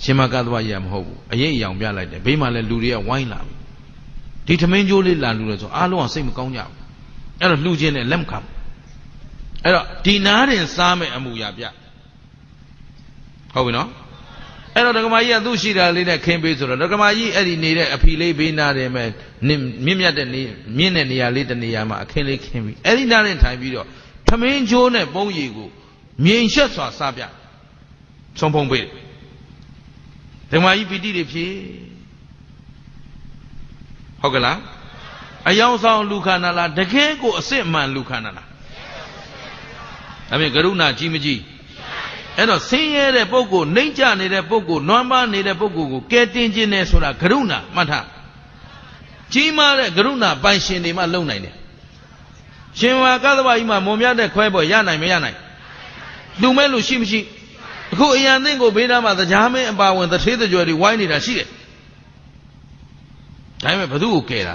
ရှင်မကတ္တဗကြီးကမဟုတ်ဘူးအရေးအယောင်ပြလိုက်တယ်ဘေးမှာလည်းလူတွေကဝိုင်းလာပြီ ဒီထမင်းကြိုးလေးလာလူလဲဆိုအားလုံးကစိတ်မကောင်းကြဘူးအဲ့တော့လှူခြင်းနဲ့လက်မခံအဲ့တော့ဒီနားတင်စားမဲ့အမှုရာပြဟုတ်ပြီနော်အဲ့တော့ဒကမာကြီးကသူ့ရှိတာလေးနဲ့ခင်းပေးဆိုတော့ဒကမာကြီးအဲ့ဒီနေတဲ့အဖီလေးဘေးနားတယ်မဲ့မြင့်မြတ်တဲ့နေမြင့်တဲ့နေရာလေးတနေရာမှာအခင်းလေးခင်းပြီးအဲ့ဒီနားတင်ထိုင်ပြီးတော့ထမင်းကြိုးနဲ့ပုံရည်ကိုမြိန်ရှက်စွာစားပြဆုံးဖုံးပေးဒကမာကြီးပီတိတွေဖြည့်ဟုတ်ကလားအယောင်ဆောင်လူခန္ဓာလားတကယ်ကိုအစစ်အမှန်လူခန္ဓာလားဒါဖြင့်ကရုဏာကြီးမကြီးအဲ့တော့ဆင်းရဲတဲ့ပုဂ္ဂိုလ်နှိမ့်ချနေတဲ့ပုဂ္ဂိုလ်နွမ်းပါနေတဲ့ပုဂ္ဂိုလ်ကိုကဲတင်ခြင်းနဲ့ဆိုတာကရုဏာမှတ်ထားကြီးမားတဲ့ကရုဏာပိုင်ရှင်တွေမှလုံနိုင်တယ်ရှင်ဝါကသဗ္ဗကြီးမှာမုံမြတ်တဲ့ခွဲပေါ်ရနိုင်မရနိုင်လူမဲ့လူရှိမရှိအခုအရန်သိင့်ကိုဘေးနားမှာတရားမင်းအပါဝင်တထေးတကြွယ်တွေဝိုင်းနေတာရှိတယ်ဒါပေမဲ့ဘသူ့ကိုကဲတာ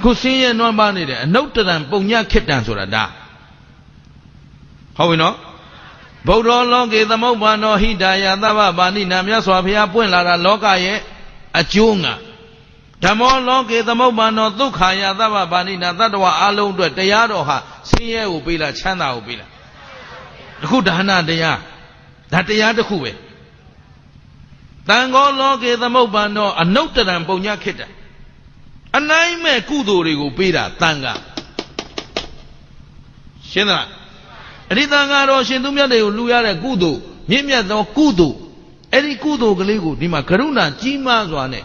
ခုဆင်းရဲနွမ်းပါနေတယ်အနုတ္တရံပုံညခိတ္တံဆိုတာဒါဟုတ်ပြီနော်ဗုဒ္ဓလောကေသမုပ္ပါနောဟိတာယသဗ္ဗပါဏိနာမြတ်စွာဘုရားပွင့်လာတာလောကရဲ့အကျိုးငါဓမ္မောလောကေသမုပ္ပါနောဒုက္ခယသဗ္ဗပါဏိနာတတ္တဝအလုံးအတွက်တရားတော်ဟာဆင်းရဲကိုပေးလားချမ်းသာကိုပေးလားတခုဒါနတရားဒါတရားတစ်ခုပဲတန်ခောလောကေသမုပ္ပါနောအနုတ္တရံပုံညခိတ္တအနိုင်မဲ့ကုသိုလ်တွေကိုပေးတာတန်ခါရှင်းသလားအရိတန်ခါတော်ရှင်သူမြတ်တွေကိုလှူရတဲ့ကုသိုလ်မြင့်မြတ်သောကုသိုလ်အဲ့ဒီကုသိုလ်ကလေးကိုဒီမှာကရုဏာကြီးမားစွာနဲ့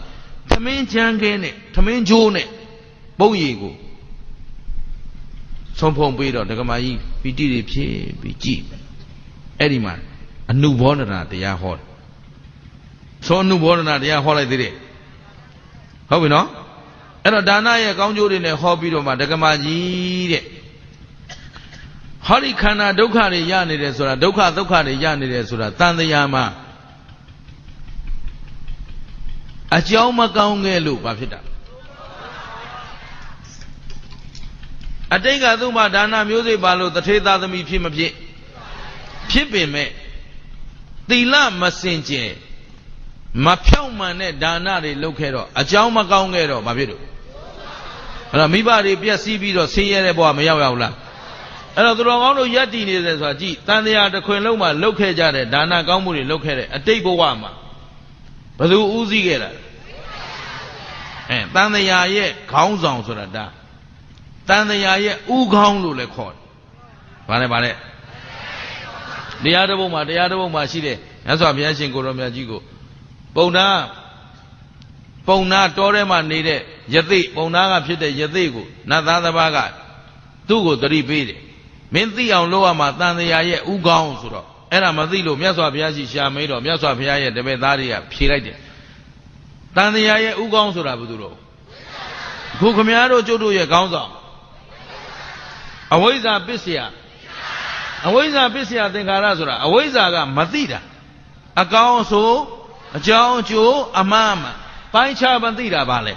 ထမင်းချမ်းခဲနဲ့ထမင်းကြိုးနဲ့ပုံရည်ကိုဆုံးဖုံးပေးတော့ဒကမာကြီးပီတိတွေဖြစ်ပြီးကြည်အဲ့ဒီမှာအနုဘောဒနာတရားဟောတယ်သောအနုဘောဒနာတရားဟောလိုက်သေးတယ်ဟုတ်ပြီနော်အဲ့တော့ဒါနရဲ့ကောင်းကျိုးတွေနဲ့ဟောပြီးတော့မှဒကမာကြီးတဲ့ဟောဒီခန္ဓာဒုက္ခတွေရနေတယ်ဆိုတာဒုက္ခဒုက္ခတွေရနေတယ်ဆိုတာတန်တရားမှာအကြောင်းမကောင်းခဲ့လို့ဘာဖြစ်တာအတိတ်ကသူ့မှာဒါနမျိုးစိတ်ပါလို့တထေသားသမီးဖြစ်မဖြစ်ဖြစ်ပင်မဲ့သီလမစင်ကြယ်မဖြောင့်မှန်တဲ့ဒါနတွေလုပ်ခဲ့တော့အကြောင်းမကောင်းခဲ့တော့ဘာဖြစ်လို့အဲ့တော့မိဘတွေပြည့်စည်ပြီးတော့ဆင်းရဲတဲ့ဘဝမရောက်ရောက်လားအဲ့တော့သူတော်ကောင်းတို့ယက်တည်နေတယ်ဆိုတာကြည့်တန်တရားတစ်ခွင်လုံးမှာလှုပ်ခဲ့ကြတဲ့ဒါနကောင်းမှုတွေလှုပ်ခဲ့တဲ့အတိတ်ဘဝမှာဘယ်သူဥစည်းခဲ့တာတန်တရားရဲ့ခေါင်းဆောင်ဆိုတာဒါတန်တရားရဲ့ဥခေါင်းလို့လည်းခေါ်တယ်ဘာလဲတရားတစ်ပုဒ်မှာရှိတဲ့မြတ်စွာဘုရားရှင်ကိုရောမြတ်ကြီးကိုပုံနာတောထဲမှာနေတဲ့ယသိပုံနာကဖြစ်တဲ့ယသိကိုနတ်သားတစ်ပါးကသူ့ကိုသတိပေးတယ်မင်းသိအောင်လုပ်ရမှာတန်တရားရဲ့ဥကောင်းဆိုတော့အဲ့ဒါမသိလို့မြတ်စွာဘုရားရှိရှာမေးတော့မြတ်စွာဘုရားရဲ့တပည့်သားတွေကဖြေလိုက်တယ်တန်တရားရဲ့ဥကောင်းဆိုတာဘယ်သူတော့အခုခမည်းတော်ကျုပ်တို့ရဲ့ခေါင်းဆောင်အဝိဇ္ဇာပစ္စယသင်္ခါရဆိုတာအဝိဇ္ဇာကမသိတာအကောင်းဆိုအကြောင်းအကျိုးအမှန်မှပိုင်းခြားမသိတာပါလေ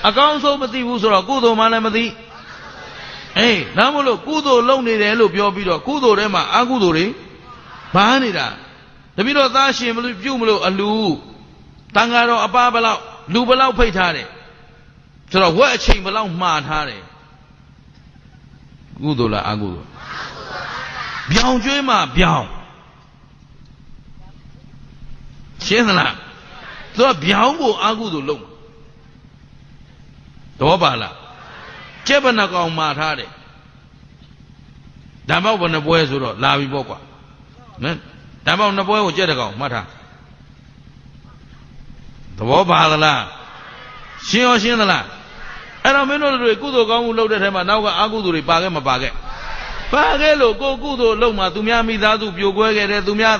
အကောင်းဆုံးမသိဘူးဆိုတော့ကုသိုလ်မှလည်းမသိဒါမို့လို့ကုသိုလ်လုပ်နေတယ်လို့ပြောပြီးတော့ကုသိုလ်ထဲမှာအကုသိုလ်တွေဘာနေတာတပိတော့သားရှင်ပြုမလို့အလူတန်ဃာတော်အပါဘလောက်လူဘလောက်ဖိတ်ထားတယ်ဆိုတော့ဝက်အချိန်ဘလောက်မှားထားတယ်ကုသိုလ်လားအကုသိုလ်ပြောင်ကျွေးမှပြောင်ရှင်းသလားသူကပြောင်းဖို့အာဟုသို့လုံးတော့ပါလားကျက်ပနကောင်မှာထားတယ်ဓမ္မောက်ဘယ်နှပွဲဆိုတော့လာပြီပေါ့ကွာနော်ဓမ္မောက်နှစ်ပွဲကိုကျက်တကောင်မှတ်ထားသဘောပါသလားရှင်းသလားအဲ့တော့မင်းတို့တွေကုသိုလ်ကောင်းမှုလုပ်တဲ့ထဲမှာနောက်ကအာဟုသို့တွေပါခဲ့မပါခဲ့ပါခဲ့လို့ကိုကုသိုလ်လုပ်မှသူများမိသားစုပြိုကွဲခဲ့တယ်သူများ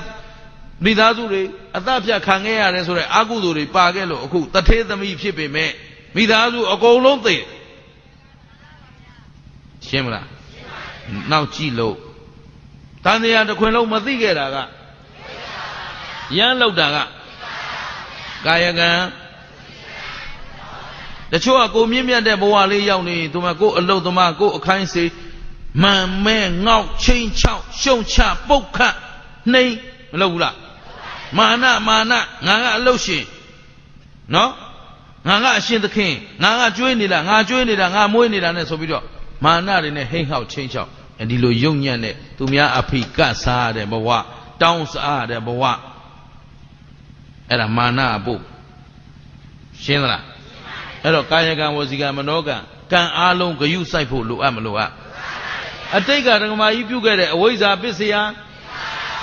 မိသားစုတွေအသက်ဖြတ်ခံခဲ့ရတယ်ဆိုတော့အာဟုသို့တွေပါခဲ့လို့အခုတထေးသမီးဖြစ်ပေမဲ့မိသားစုအကုန်လုံးသိရှင်းမလားနောက်ကြည့်လို့တန်တရားတစ်ခွင်လုံးမသိခဲ့တာကရမ်းလောက်တာကကာယကံတချို့ကကိုမြင့်မြတ်တဲ့ဘဝလေးရောက်နေသူမကိုအလုတ်သမားကိုအခိုင်းစေမန်မဲငေါက်ချင်းချောက်ရှုံချပုတ်ခတ်နှိမ့်မလုပ်ဘူးလားမာနငါကအလုတ်ရှင်နော် nganga shin the king nganga join nila nga join nila nga moy nila ne so pi do mana de ne hein hao chain chao di lo yong nyat ne tu mya aphi kat sa de bawa taung sa de bawa era mana apu shin laအဲ့တော့ကာယကံဝစီကံမနောကံကံအားလုံးဂယုစိုက်ဖို့လိုအပ်မလိုအပ်အတိတ်ကဓမ္မကြီးပြုခဲ့တဲ့အဝိဇ္ဇာပစ္စယ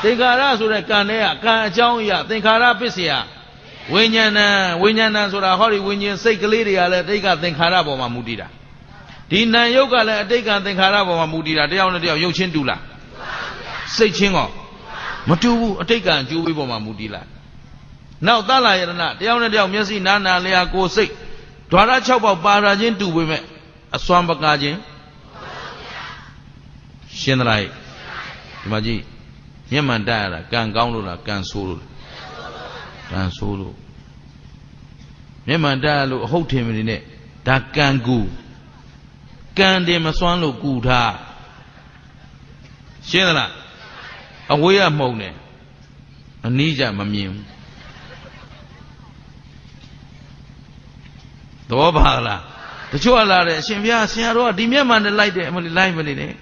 သင်္ခါရဆိုတဲ့ကံတွေကကံအကြောင်းအရာသင်္ခါရပစ္စယဝိညာဏဆိုတာဟောဒီဝိညာဉ်စိတ်ကလေးတွေကလည်းအတိတ်ကသင်္ခါရပေါ်မှာမူတည်တာဒီနာယုတ်ကလည်းအတိတ်ကသင်္ခါရပေါ်မှာမူတည်တာတယောက်နဲ့တယောက်ရုပ်ချင်းတူလားစိတ်ချင်းကောမတူဘူးအတိတ်ကအကျိုးပေးပေါ်မှာမူတည်လားနောက်သလယရဏတယောက်နဲ့တယောက်မျက်စိနားနာလျာကိုယ်စိတ်ဓာရ6ပေါက်ပါရာချင်းတူပေမဲ့အစွမ်းပကားချင်းရှင်းသလားဒီမှာကြည့်မျက်မှန်တက်ရတာကံကောင်းလို့လားကံဆိုးလို့ကံဆိုးလို့မျက်မှန်တက်လို့အဟုတ်ထင်မနေနဲ့ဒါကံကူကံတင်မစွမ်းလို့ကူထားရှင်းသလားအဝေးကမှုံတယ်အနီးကျမမြင်ဘူးသဘောပါလားတချို့ကလာတယ်အရှင်ဘုရားဆရာတော်ကဒီမျက်မှန်နဲ့လိုက်တယ်အမလီလိုက်မနေနဲ့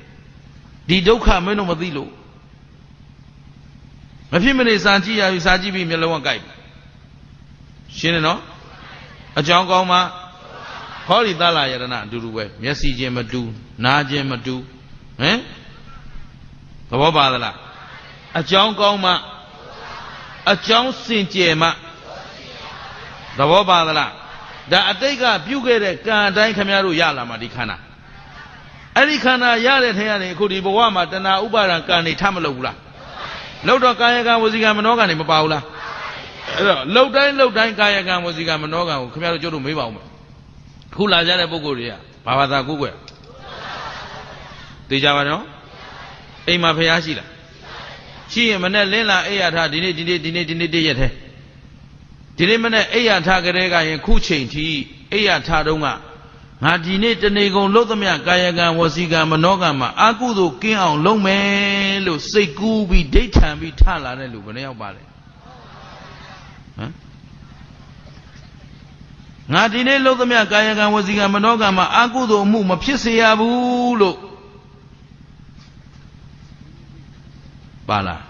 ဒီဒုက္ခမင်းတို့မသိလို့မဖြစ်မနေစာကြည့်ရပြီစာကြည့်ပြီးမျက်လုံးကကြိုက်ရှင်းတယ်နော်အကြောင်းကောင်းမှဟောဒီသလယရဏအတူတူပဲမျက်စိချင်းမတူနားချင်းမတူဟမ်သဘောပါသလားအကြောင်းကောင်းမှအကြောင်းစင်ကြယ်မှသဘောပါသလားဒါအတိတ်ကပြုခဲ့တဲ့ကံအတိုင်းခင်ဗျားတို့ရလာမှာဒီခန္ဓာအဲ့ဒီခန္ဓာရတဲ့ထဲကနေအခုဒီဘဝမှာတဏှာဥပါဒံကံနေထမလုပ်ဘူးလားလောက်တော့ကာယကံဝစီကံမနောကံနေမပါဘူးလားအဲ့တော့လောက်တိုင်းကာယကံဝစီကံမနောကံကိုခင်ဗျားတို့ကျုပ်တို့မေးပါဦးမယ်ခုလာကြတဲ့ပုဂ္ဂိုလ်တွေကဘာဘာသာကိုယ်ွယ်သိကြပါနော်အိမ်မှာဖျားရှိလားရှိရင်မနဲ့လင်းလာအိယာထဒီနေ့တည့်ရက်ထဲဒီနေ့မနဲ့အိယာထကလေးကရင်ခုချိန်ထိအိယာထတုန်းကငါဒီနေ့တနေကုန်လုံးသမျှကာယကံဝစီကံမနောကံမှာအကုသို့ကင်းအောင်လုပ်မယ်လို့စိတ်ကူးပြီးဒိဋ္ဌံပြီးထလာတဲ့လူဘယ်နှယောက်ပါလဲဟမ်ငါဒီနေ့လုံးသမျှကာယကံဝစီကံမနောကံမှာအကုသို့မှုမဖြစ်စေရဘူးလို့ပါလား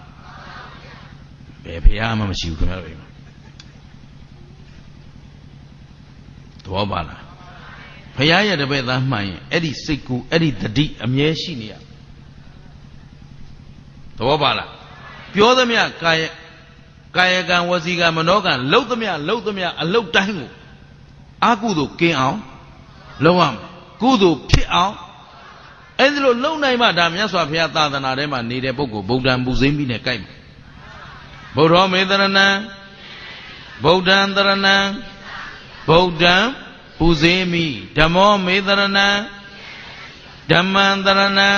ဘယ်ဖျားမှမရှိဘူးခင်ဗျားတို့သဘောပါလားဘုရားရဲ့တပည့်သားမှန်ရင်အဲ့ဒီစိတ်ကူအဲ့ဒီတတိအမြဲရှိနေရသဘောပါလားပြောသမျှကာယကံဝစီကံမနောကံလှုပ်သမျှအလုတ်တိုင်းကိုအာကုသို့ကင်းအောင်လုပ်ရမယ်ကုသို့ဖြစ်အောင်အဲ့ဒီလိုလုံနိုင်မှဒါမြတ်စွာဘုရားသာသနာထဲမှာနေတဲ့ပုဂ္ဂိုလ်ဗုဒ္ဓံပူဇိမ့်ပြီးနဲ့ကြိုက်မယ်ဗုဒ္ဓောမေတရဏံဗုဒ္ဓံတရဏံဗုဒ္ဓံပူဇေမိဓမ္မောမေတရဏံဓမ္မံတရဏံ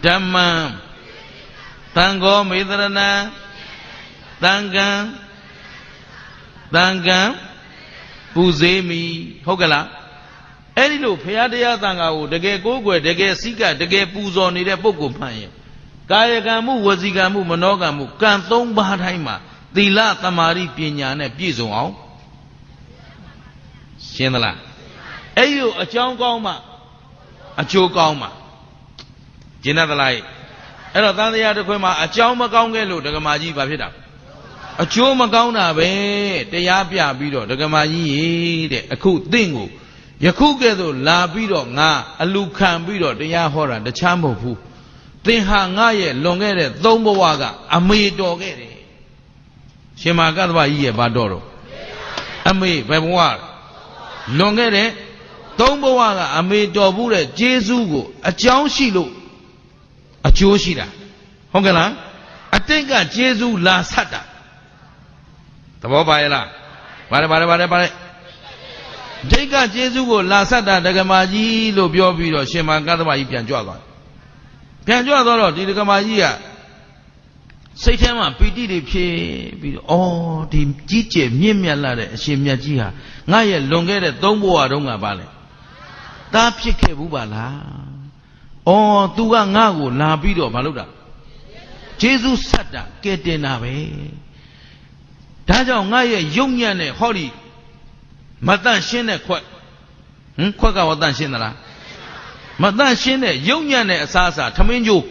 ဓမ္မံသံဃောမေတရဏံသံဃံပူဇေမိဟုတ်ကလားအဲ့ဒီလိုဘုရားတရားသံဃာကိုတကယ်ကိုးကွယ်တကယ်စိကတကယ်ပူဇော်နေတဲ့ပုဂ္ဂိုလ်မှန်ရင်ကာယကံမှုဝစီကံမှုမနောကံမှုကံ၃ပါးတိုင်းမှာသီလသမာဓိပညာနဲ့ပြည့်စုံအောင်ရှင်းသလားအဲ့ဒီအကြောင်းကောင်းမှအကျိုးကောင်းမှကျင့်တတ်သလားအဲ့တော့သံဃာတစ်ခွင်မှာအကြောင်းမကောင်းခဲ့လို့ဒကမာကြီးဘာဖြစ်တာအကျိုးမကောင်းတာပဲတရားပြပြီးတော့ဒကမာကြီးရေတဲ့အခုသင်ကိုယခုကဲ့သို့လာပြီးတော့ငါအလူခံပြီးတော့တရားဟောတာတခြားမဟုတ်ဘူးသင်ဟာငါရဲ့လွန်ခဲ့တဲ့၃ဘဝကအမေတော်ခဲ့တယ်ရှင်မာကတ္တဗကြီးရဲ့ဘာတော်အမေဘယ်ဘဝလွန်ခဲ့တဲ့၃ဘဝကအမေတော်ဘူးတဲ့ကျေးဇူးကိုအကြောင်းရှိလို့အကျိုးရှိတာဟုတ်ကဲ့လားအတိတ်ကကျေးဇူးလာဆက်တာသဘောပါရဲ့လားဘာလဲဒိဋ္ဌကကျေးဇူးကိုလာဆက်တာဒကမာကြီးလို့ပြောပြီးတော့ရှင်မာကတ္တဗကြီးပြန်ကြွသွားတော့ဒီဒကမာကြီးကစိတ်ထဲမှာပီတိတွေဖြစ်ပြီးတော့ဒီကြီးကျယ်မြင့်မြတ်လာတဲ့အရှင်မြတ်ကြီးဟာငါရဲ့လွန်ခဲ့တဲ့၃ဘဝတုန်းကပါလေသားဖြစ်ခဲ့ဘူးပါလားသူကငါ့ကိုလာပြီးတော့မလုပ်တာကျေးဇူးဆက်တာကဲတင်တာပဲဒါကြောင့်ငါရဲ့ယုံညံ့တဲ့ဟောဒီ Matan shin a quack. Quack our than shinala. Matan shin a young yan assasa, Taminjo.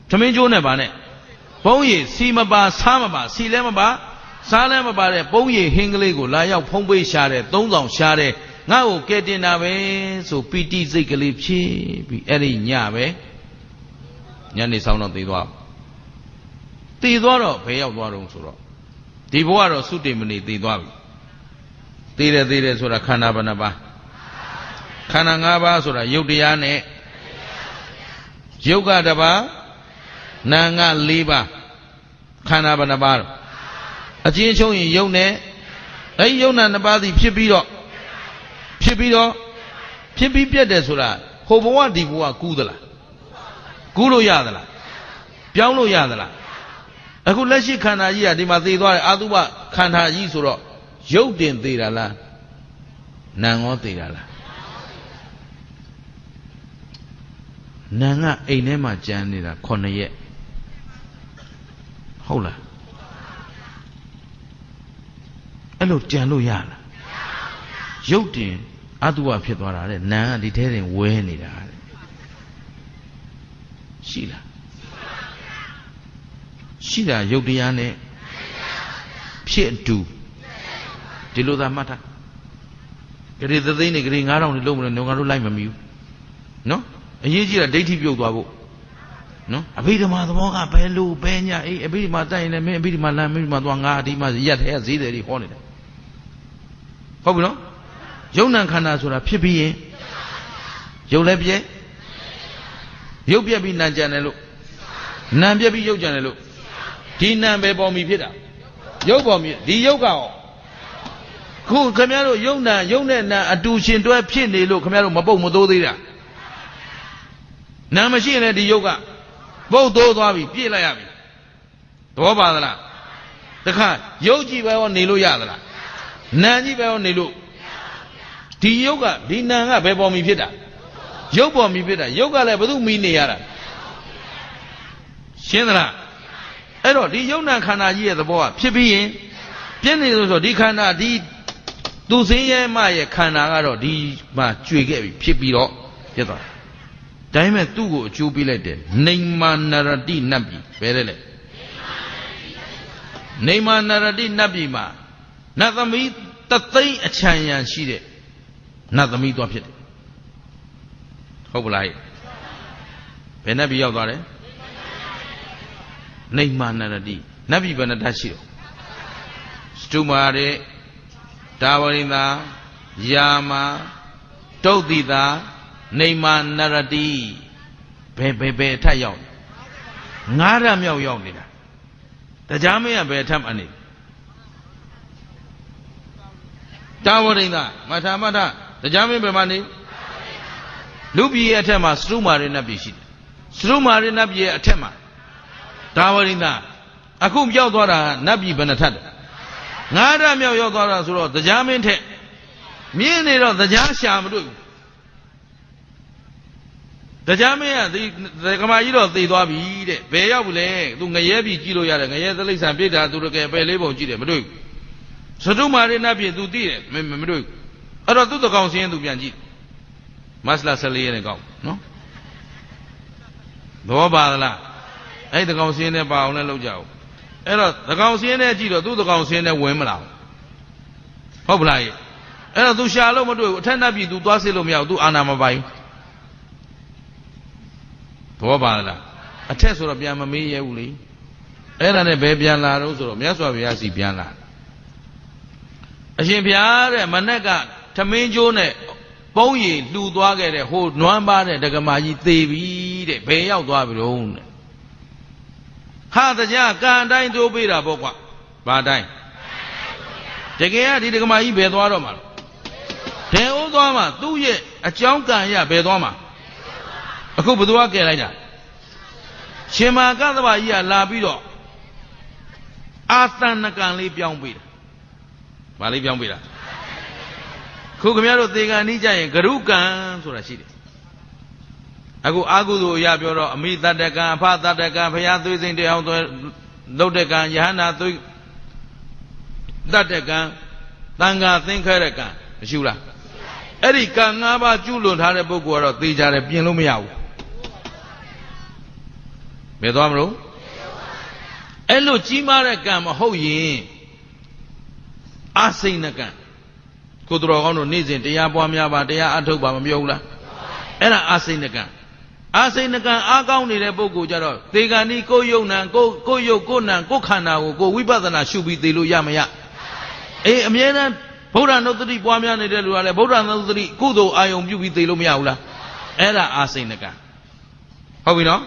Taminjo nebane. Boye, Simaba, Samaba, Silemaba, Salamaba, Boye, Hinglego, Laya, Pombe Share, Donzon Share, now get in away, so pity zikali chi, be any nyave. Yanni sound of the dwarf. The dwarf, pay out water suro. The water suitimony, the dwarf. Tire sura Kanabanaba. Kanangaba sura Yudiane. Yoga daba. Nanga liba. Kanabanabar. A chin showing Yone. A Yona Nabadi Pibido. Pibido. Pibi Piedesura. Hoboa divua Kudala. Guru Yadala. Piano Yadala. A good leshi Kanaya, the Madidwa, Aduba, Kana Yisuro. Yodin Tirala. Nango Tirala. Nanga Enema Janida, Konaye. Hola. Hello, Jalo Yala. Yodin, Adua Piedwara, Nanga detailing Wenida. Sheila. Sheila Yodiane. Piet do. Dilo that matter. Get it the thing agreeing around the lower and no one like you. No? A year dative you do. No? A bit of mother walk Bellu, Benya, a bit of my time, and maybe my lamb, my Dwanga, must yet has either the hornet. How no? Jonan Canasura, Pipi. Jolebie. Yopia be Najanelo. Nambia be Yojanelo. Tina Bebomi Pita. Yobomi, the Yoga. Cool Camaro, Yona, Adushin to a pin, they look Camaro Mabo Mododira. Namashine at the Yoga. Both those are we, Pilayabi. Dobadala. The car, Yoji Bao Nilu Yadala. Nani Bao Nilu. The Yoga, Dina Bebomi Pita. Yobo mi pita, yoga le badu mi ne yara. Shinra. Ero, di yona khana ji ye thabo ka phit pi yin piet ne lo so di khana di tu sin ye ma ye khana ka do di ma jwe ke bi phit pi do piet twa. Da yin me tu ko a chiu pi lai de Naima Narati Nabbi be de le. Naima Narati Nabbi ma nat thami tat thain achan yan shi de nat thami twa phit de. ဟုတ်ပလားဘယ်နတ်ပြည်ရောက်သွားလဲနေမာနရတိနတ်ပြည်ဘယ်နှတတ်ရှိတော့စတုမာရေတာဝရိသာယာမတုတ်တိသာနေမာနရတိဘယ်အထက်ရောက်ငါးရမြောက်ရောက်နေတာတရားမင်းကဘယ်အထက်မှနေတာဝရိသာမထာမထတရားမင်းဘယ်မှာနေလူပြည်ရဲ့အထက်မှာစတုမာရိနတ်ပြည်ရှိတယ်စတုမာရိနတ်ပြည်ရဲ့အထက်မှာဒါဝရိနာအခုပြောက်သွားတာနတ်ပြည်ဘယ်နှထက်ငါးရမြောက်ရောက်သွားတာဆိုတော့တရားမင်းထက်မြင်းနေတော့တရားရှာမတွေ့ဘူးတရားမင်းကဒီကမာကြီးတော့သေသွားပြီတဲ့ဘယ်ရောက်ဘူးလဲသူငရဲပြည်ကြည့်လို့ရတယ်ငရဲသလိษံပြိတ္တာသူတကယ်ပဲလေးပုံကြည့်တယ်မတွေ့ဘူးစတုမာရိနတ်ပြည်သူသိတယ်မတွေ့ဘူးအဲ့တော့သူ့တကောင်စင်းသူပြန်ကြည့်Masla Salian and go, no? Dobala. I the Gaussian Baum and Lojo. Error, the Gaussian Giro, do the Gaussian and Wemla. Hoblai. Error, do Shalom do, Tenabi, do Dosilomia, do Anamabai. Dobala. A test of Yamami Yuli. Error, a baby and La Rosa, Miaswa Viasi Piana. A Shimpiare, Manega, Taminjone. ပုံးရီလှူသွားခဲ့တဲ့ဟိုနွမ်းပါတဲ့ဒကမာကြီးသေပြီတဲ့ဘယ်ရောက်သွားပြီတော့တဲ့ဟာတရားကံတိုင်းတိုးပေးတာပေါ့ကွာဘာတိုင်းတကယ်ကဒီဒကမာကြီးဘယ်သွားတော့မှာလဲဒေအိုးသွားမှာသူ့ရဲ့အကြောင်းကံရဘယ်သွားမှာအခုဘယ်သူကကယ်လိုက်တာရှင်မာကသဘာကြီးကလာပြီးတော့အာသနကံလေးပြောင်းပေးတာဘာလေးပြောင်းပေးတာခုခမရတို့သေကံနီးကြရင်ဂရုကံဆိုတာရှိတယ်အခုအာဟုသူအရာပြောတော့အမိတတ္တကံအဖတတ္တကံဘုရားသွေးစိမ့်တရားသွေးလုတ်တဲ့ကံယဟန္တာသွေးတတ္တကံသံဃာသင်္ခရကံ မရှိဘူးလားအဲ့ဒီကံ၅ပါးကျူးလွန်ထားတဲ့ပုဂ္ဂိုလ်ကတော့သေချာတယ်ပြင်လို့မရဘူးဘယ်သွားမလို့အဲ့လိုကြီးမားတဲ့ကံမဟုတ်ရင်အာစိဏကံကိုတော်ကောင်းတို့နေ့စဉ်တရားပွားများပါတရားအထုတ်ပါမပြောဘူးလားအဲ့ဒါအာစိဏကံအာစိဏကံအားကောင်းနေတဲ့ပုဂ္ဂိုလ်ကြတော့သေကံဤကိုယ်ယုံနံကိုယ်ယုတ်ကိုယ်နံကိုယ်ခန္ဓာကိုကိုယ်ဝိပဿနာရှုပြီးသိလို့ရမရအေးအမြဲတမ်းဗုဒ္ဓနုတ္တိပွားများနေတဲ့လူကလည်းဗုဒ္ဓနုတ္တိကုသိုလ်အာယုံပြုပြီးသိလို့မရဘူးလားအဲ့ဒါအာစိဏကံဟုတ်ပြီနော်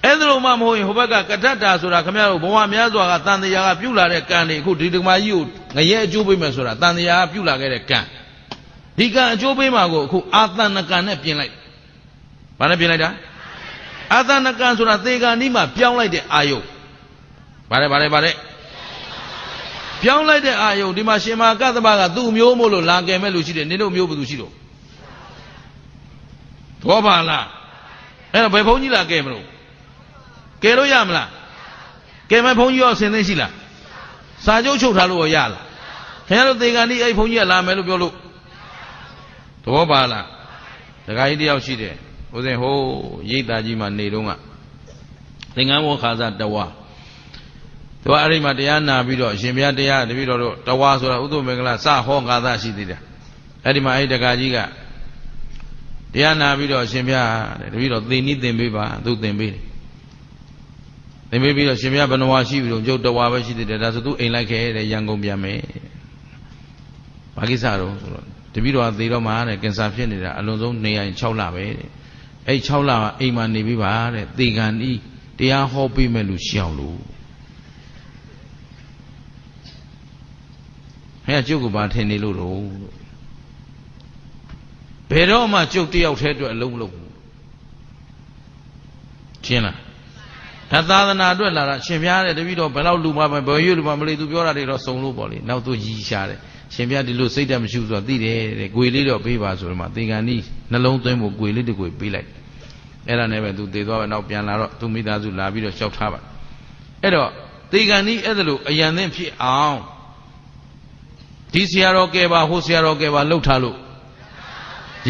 အဲ့ဒါလိုမှမဟုတ်ရင်ဟိုဘက်ကကထတာဆိုတာခမရတို့ဘဝများစွာကတန်တရားကပြုလာတဲ့ကံတွေအခုဒီဓမ္မကြီးကိုငရဲအကျိုးပေးမယ်ဆိုတာတန်တရားကပြုလာခဲ့တဲ့ကံဒီကံအကျိုးပေးမှာကိုအခုအာသနကံနဲ့ပြင်လိုက်ဘာနဲ့ပြင်လိုက်တာအာသနကံဆိုတာသေကံဤမှာပြောင်းလိုက်တဲ့အာယုဘာလဲပြောင်းလိုက်တဲ့အာယုဒီမှာရှင်မာကသဗ္ဗကသူ့မျိုးမို့လို့လာကယ်မဲ့လူရှိတယ်နင်တို့မျိုးဘယ်သူရှိတော့သောပါလားအဲ့တော့ဘယ်ဘုန်းကြီးလာကယ်မလို့ကယ်လို့ရမလားကယ်မဲ့ဘုန်းကြီးရောအစင်သိရှိလားစာချုပ်ချုပ်ထားလို့ရလားခင်ဗျားတို့သေကံဤအဲ့ဘုန်းကြီးကလာမယ်လို့ပြောလို့သဘောပါလားဒကာကြီးတယောက်ရှိတယ်ဦးဇင်းဟိုရိတ်သားကြီးမှနေတော့ကသင်္ကန်းဝခါစားတဝါသူကအဲ့ဒီမှာတရားနာပြီးတော့ရှင်ဘုရားတရားတပည့်တော်တို့တဝါဆိုတာဥဒ္ဓမင်္ဂလာစဟောငါသာရှိသေးတယ်အဲ့ဒီမှာအဲ့ဒီဒကာကြီးကတရားနာပြီးတော့ရှင်ဘုရားတပည့်တော်သင်နည်းသင်ပေးပါသူသင်ပေးတယ်သင်ပေးပြီးတော့ရှင်ဘုရားဘယ်နှဝါရှိပြီတော့ကျုပ်တဝါပဲရှိသေးတယ်ဒါဆိုသူအိမ်လိုက်ခဲ့တဲ့ရန်ကုန်ပြန်မယ်ဘာကိစ္စတော့ဆိုတော့တပည့်တော်ကသေတော့မှတဲ့ကင်ဆာဖြစ်နေတာအလွန်ဆုံးနေရင်6လပဲတဲ့အဲ့6လအိမ်မှာနေပြီးပါတဲ့သေကံဤတရားဟောပေးမဲ့လူရှောင်လို့ဟဲ့ကျုပ်ကဘာထင်နေလို့တော့ဘယ်တော့မှကျုပ်တယောက်တည်းအတွက်အလုံးမလုပ်ဘူးရှင်းလားသာသနာအတွက်လာတာရှင်ဘုရားတဲ့တပည့်တော်ဘယ်လောက်လူပါပဲဘယ်ရွလူပါမလေးသူပြောတာတွေတော့စုံလို့ပေါ့လေနောက်သူရီရှာတယ်ရှင်ဘုရားဒီလိုစိတ်တက်မရှိဘူးဆိုတော့သိတယ်တဲ့ကိုယ်လေးတော့ပေးပါဆိုတော့မှသေကံဤနှလုံးသွင်းဖို့ကိုယ်လေးတကိုယ်ပေးလိုက်အဲ့ဒါနဲ့ပဲသူသေသွားပဲနောက်ပြန်လာတော့သူမိသားစုလာပြီးတော့လျှောက်ထားပါအဲ့တော့သေကံဤအဲ့ဒါလိုအယံသင့်ဖြစ်အောင်ဒီဆရာတော်ကဲပါဟိုဆရာတော်ကဲပါလှုပ်ထားလို့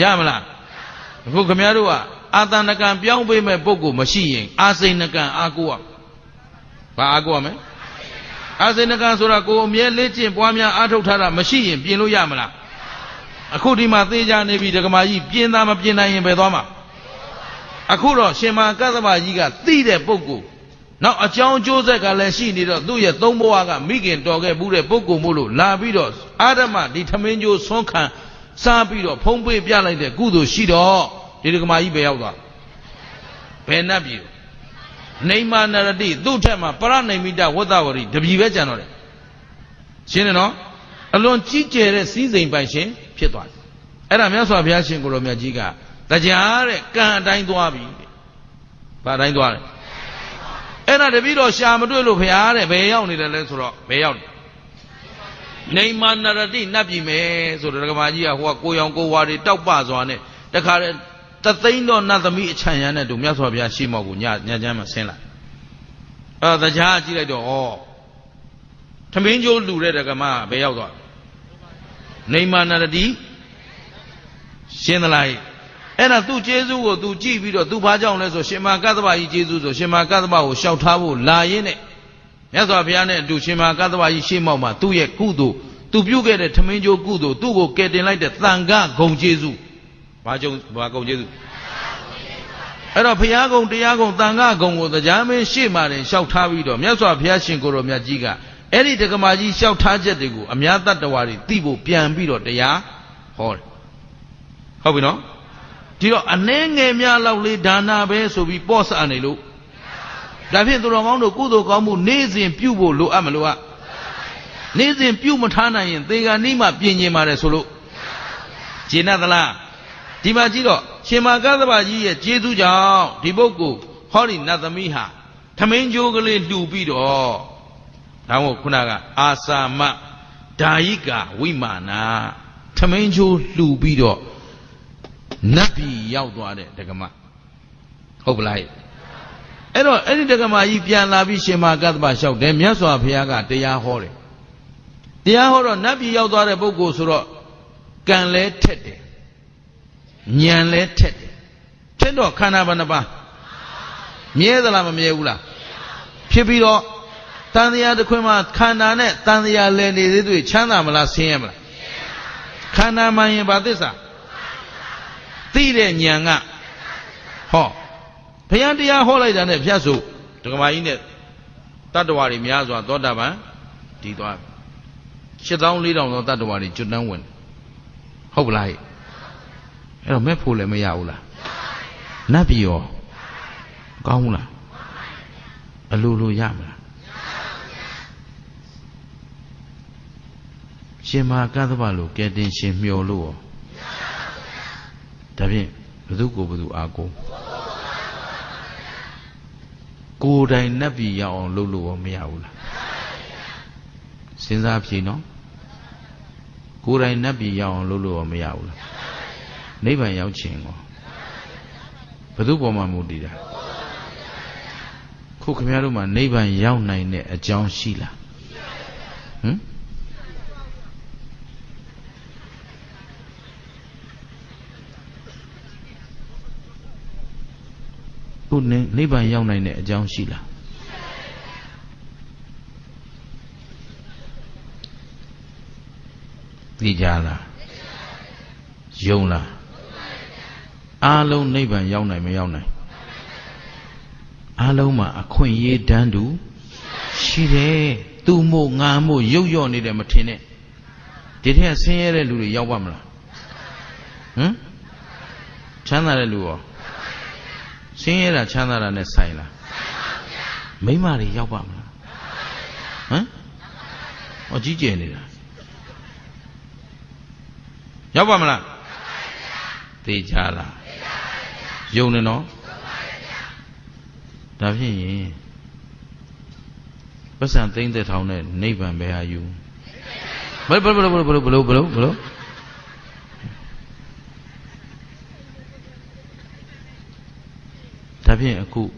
ရမလားအခုခမည်းတော်ကအာသနကံပြောင်းပေးမဲ့ပုဂ္ဂိုလ်မရှိရင်အာစိဏကံအာကိုရဘာအာကိုရမလဲအာစိဏကံဆိုတာကိုအမြဲလေ့ကျင့်ပွားများအားထုတ်ထားတာမရှိရင်ပြင်လို့ရမလားအခုဒီမှာသေချာနေပြီဒကမာကြီးပြင်တာမပြင်နိုင်ရင်ဘယ်သွားမှာအခုတော့ရှင်မာကသဗ္ဗကြီးကသိတဲ့ပုဂ္ဂိုလ်နောက်အကြောင်းအကျိုးဆက်ကလည်းရှိနေတော့သူ့ရဲ့သုံးဘဝကမိခင်တော်ခဲ့ဘူးတဲ့ပုဂ္ဂိုလ်မို့လို့လာပြီးတော့အာဓမ္မဒီထမင်းကျိုးဆွမ်းခံစားပြီးတော့ဖုံးပေးပြလိုက်တဲ့ကုသိုလ်ရှိတော့ဒီဒကမာကြီးပဲရောက်သွားဘယ်နှပ်ပြီနေမာနရတိသူ့ထက်မှာပရဏိမိတဝတ္တဝရီတပြီပဲကြံတော့တယ်ရှင်းတယ်နော်အလွန်ကြီးကျယ်တဲ့စည်းစိမ်ပိုင်ရှင်ဖြစ်သွားတယ်အဲ့ဒါမြတ်စွာဘုရားရှင်ကိုယ်တော်မြတ်ကြီးကတရားတဲ့ကံအတိုင်းသွားပြီဘာအတိုင်းသွားလဲအဲ့ဒါတပည့်တော်ရှာမတွေ့လို့ဘုရားတဲ့ဘယ်ရောက်နေတယ်လဲဆိုတော့ဘယ်ရောက်နေမာနရတိနတ်ပြည်မယ်ဆိုတော့ဒကမာကြီးကဟိုကကိုရောင်ကိုဝါတွေတောက်ပစွာနဲ့တခါတည်းတသိန်းတော့နတ်သမီးအချမ်းရမ်းနဲ့တူမြတ်စွာဘုရားရှိမောက်ကိုညချမ်းမှဆင်းလာအဲ့ဒါတရားကြည့်လိုက်တော့ဩထမင်းကျိုးလူတဲ့ဒကမာဘယ်ရောက်သွားနေမာနရတိရှင်းသလားအဲ့ဒါသူ့ကျေးဇူးကိုသူကြည့်ပြီးတော့သူဘာကြောင့်လဲဆိုရှင်မာကသဗ္ဗကြီးကျေးဇူးဆိုရှင်မာကသဗ္ဗကိုရှောက်ထားဖို့လာရင်းနဲ့မြတ်စွာဘုရားနဲ့အတူရှင်မာကသဗ္ဗကြီးရှေ့မောက်မှာသူ့ရဲ့ကုသိုလ်သူပြုခဲ့တဲ့ထမင်းကျိုးကုသိုလ်သူ့ကိုကယ်တင်လိုက်တဲ့သံဃာဂုံကျေးဇူးဘာဂုံကျေးဇူးအဲ့တော့ဘုရားဂုံတရားဂုံသံဃာဂုံကိုတရားမင်းရှေ့မှာတင်လျှောက်ထားပြီးတော့မြတ်စွာဘုရားရှင်ကိုယ်တော်မြတ်ကြီးကအဲ့ဒီဒကမာကြီးလျှောက်ထားချက်တွေကိုအများတတ္တဝါတွေသိဖို့ပြန်ပြီးတော့တရားဟောတယ်ဟုတ်ပြီနော်ဒီတော့အနှဲငယ်များလောက်လေးဒါနာပဲဆိုပြီးပေါ့ဆာနေလို့ဒါဖြင့်သူတော်ကောင်းတို့ကုသိုလ်ကောင်းမှုနေ့စဉ်ပြုဖို့လိုအပ်မလို့နေ့စဉ်ပြုမထားနိုင်ရင်သေကံဤမှပြင်ကျင်ပါတယ်ဆိုလို့ဂျေနသလားဒီမှာကြည့်တော့ရှင်မာကသဗ္ဗကြီးရဲ့ကျေးဇူးကြောင့်ဒီပုဂ္ဂိုလ်ဟောဒီနတ်သမီးဟာထမင်းကျိုးကလေးလှူပြီးတော့ဒါမို့ခုနကအာစာမဒါယိကာဝိမာနာထမင်းကျိုးလှူပြီးတော့နတ်ပြည်ရောက်သွားတဲ့ဒကမဟုတ်ပလားအဲ့တော့အဲ့ဒီဒကမကြီးပြန်လာပြီးရှင်မာကသဗ္ဗလျှောက်တယ်မြတ်စွာဘုရားကတရားဟောတယ်တရားဟောတော့နတ်ပြည်ရောက်သွားတဲ့ပုဂ္ဂိုလ်ဆိုတော့ Can let Teddy Nyan let Teddy Tendo Kanabanaba Miedala Meula Pibiro Tania the Quima Kananet Tania Lenny Chana Malasiemla Kana Mayan Badisa Tide Nyanga Ho Payandia Holy than a Piazzo to my in it Tatawari Miazo Dodaba Tito She don't lead on Tatawari should not win Hope like Mepule Mayaula Nabio Gaula Alulu Yamla Shema Gadabalu getting Shemiolu Dabi Budugo Budu Ago Good I Nabi on Lulu or Miaula Since I've seen no Good I Nabi on Lulu or Miaula Neighbor Yauching Budugo Mamudida Cook Miaruma neighbor Yaunine a John Sheila Neighbor young nine John Sheila. Vijala Yona Alo neighbor young nine Mayona Aloma a queen ye dandu Shide Tumo Ngamo Yo need a matine. Did he say a little Yawamla? Chana Luo Singera Chanara Nesaila Maymari Yawamla or Gigi Yawamla Tejala Yonino Davi But something that on a neighbor may you below Tabi a coup.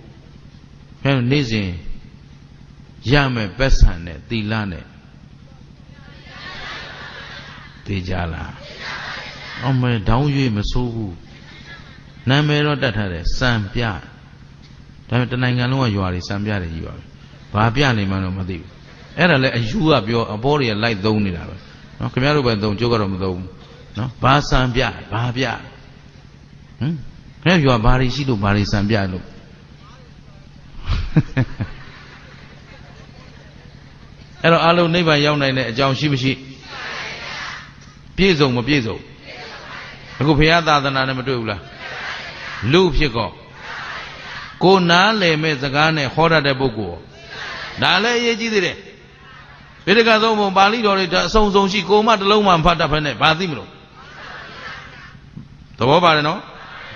Pen Nizi Yame Besane, Dilane Tejala. Oh, my down you, Masu Namero that had a Sampia. Time the Nangano, you are a Sampia, you are Babiani Manomadi. Era you up your body a light dome. No, Camaro by the Jogarum dome. No, Basampia, Babia. You are Bari Shido Bari Sambiano. Hello, Alo neighbor young nine John Shibishi Piezo Mobiezo. A good piata than Anamadula. Loop Chico. Go Nale Mezagane, Hora de Bogo. Nale Yejide. Pedagomo Bali or so she go mat alone and part of a Badimro. The Bobarino.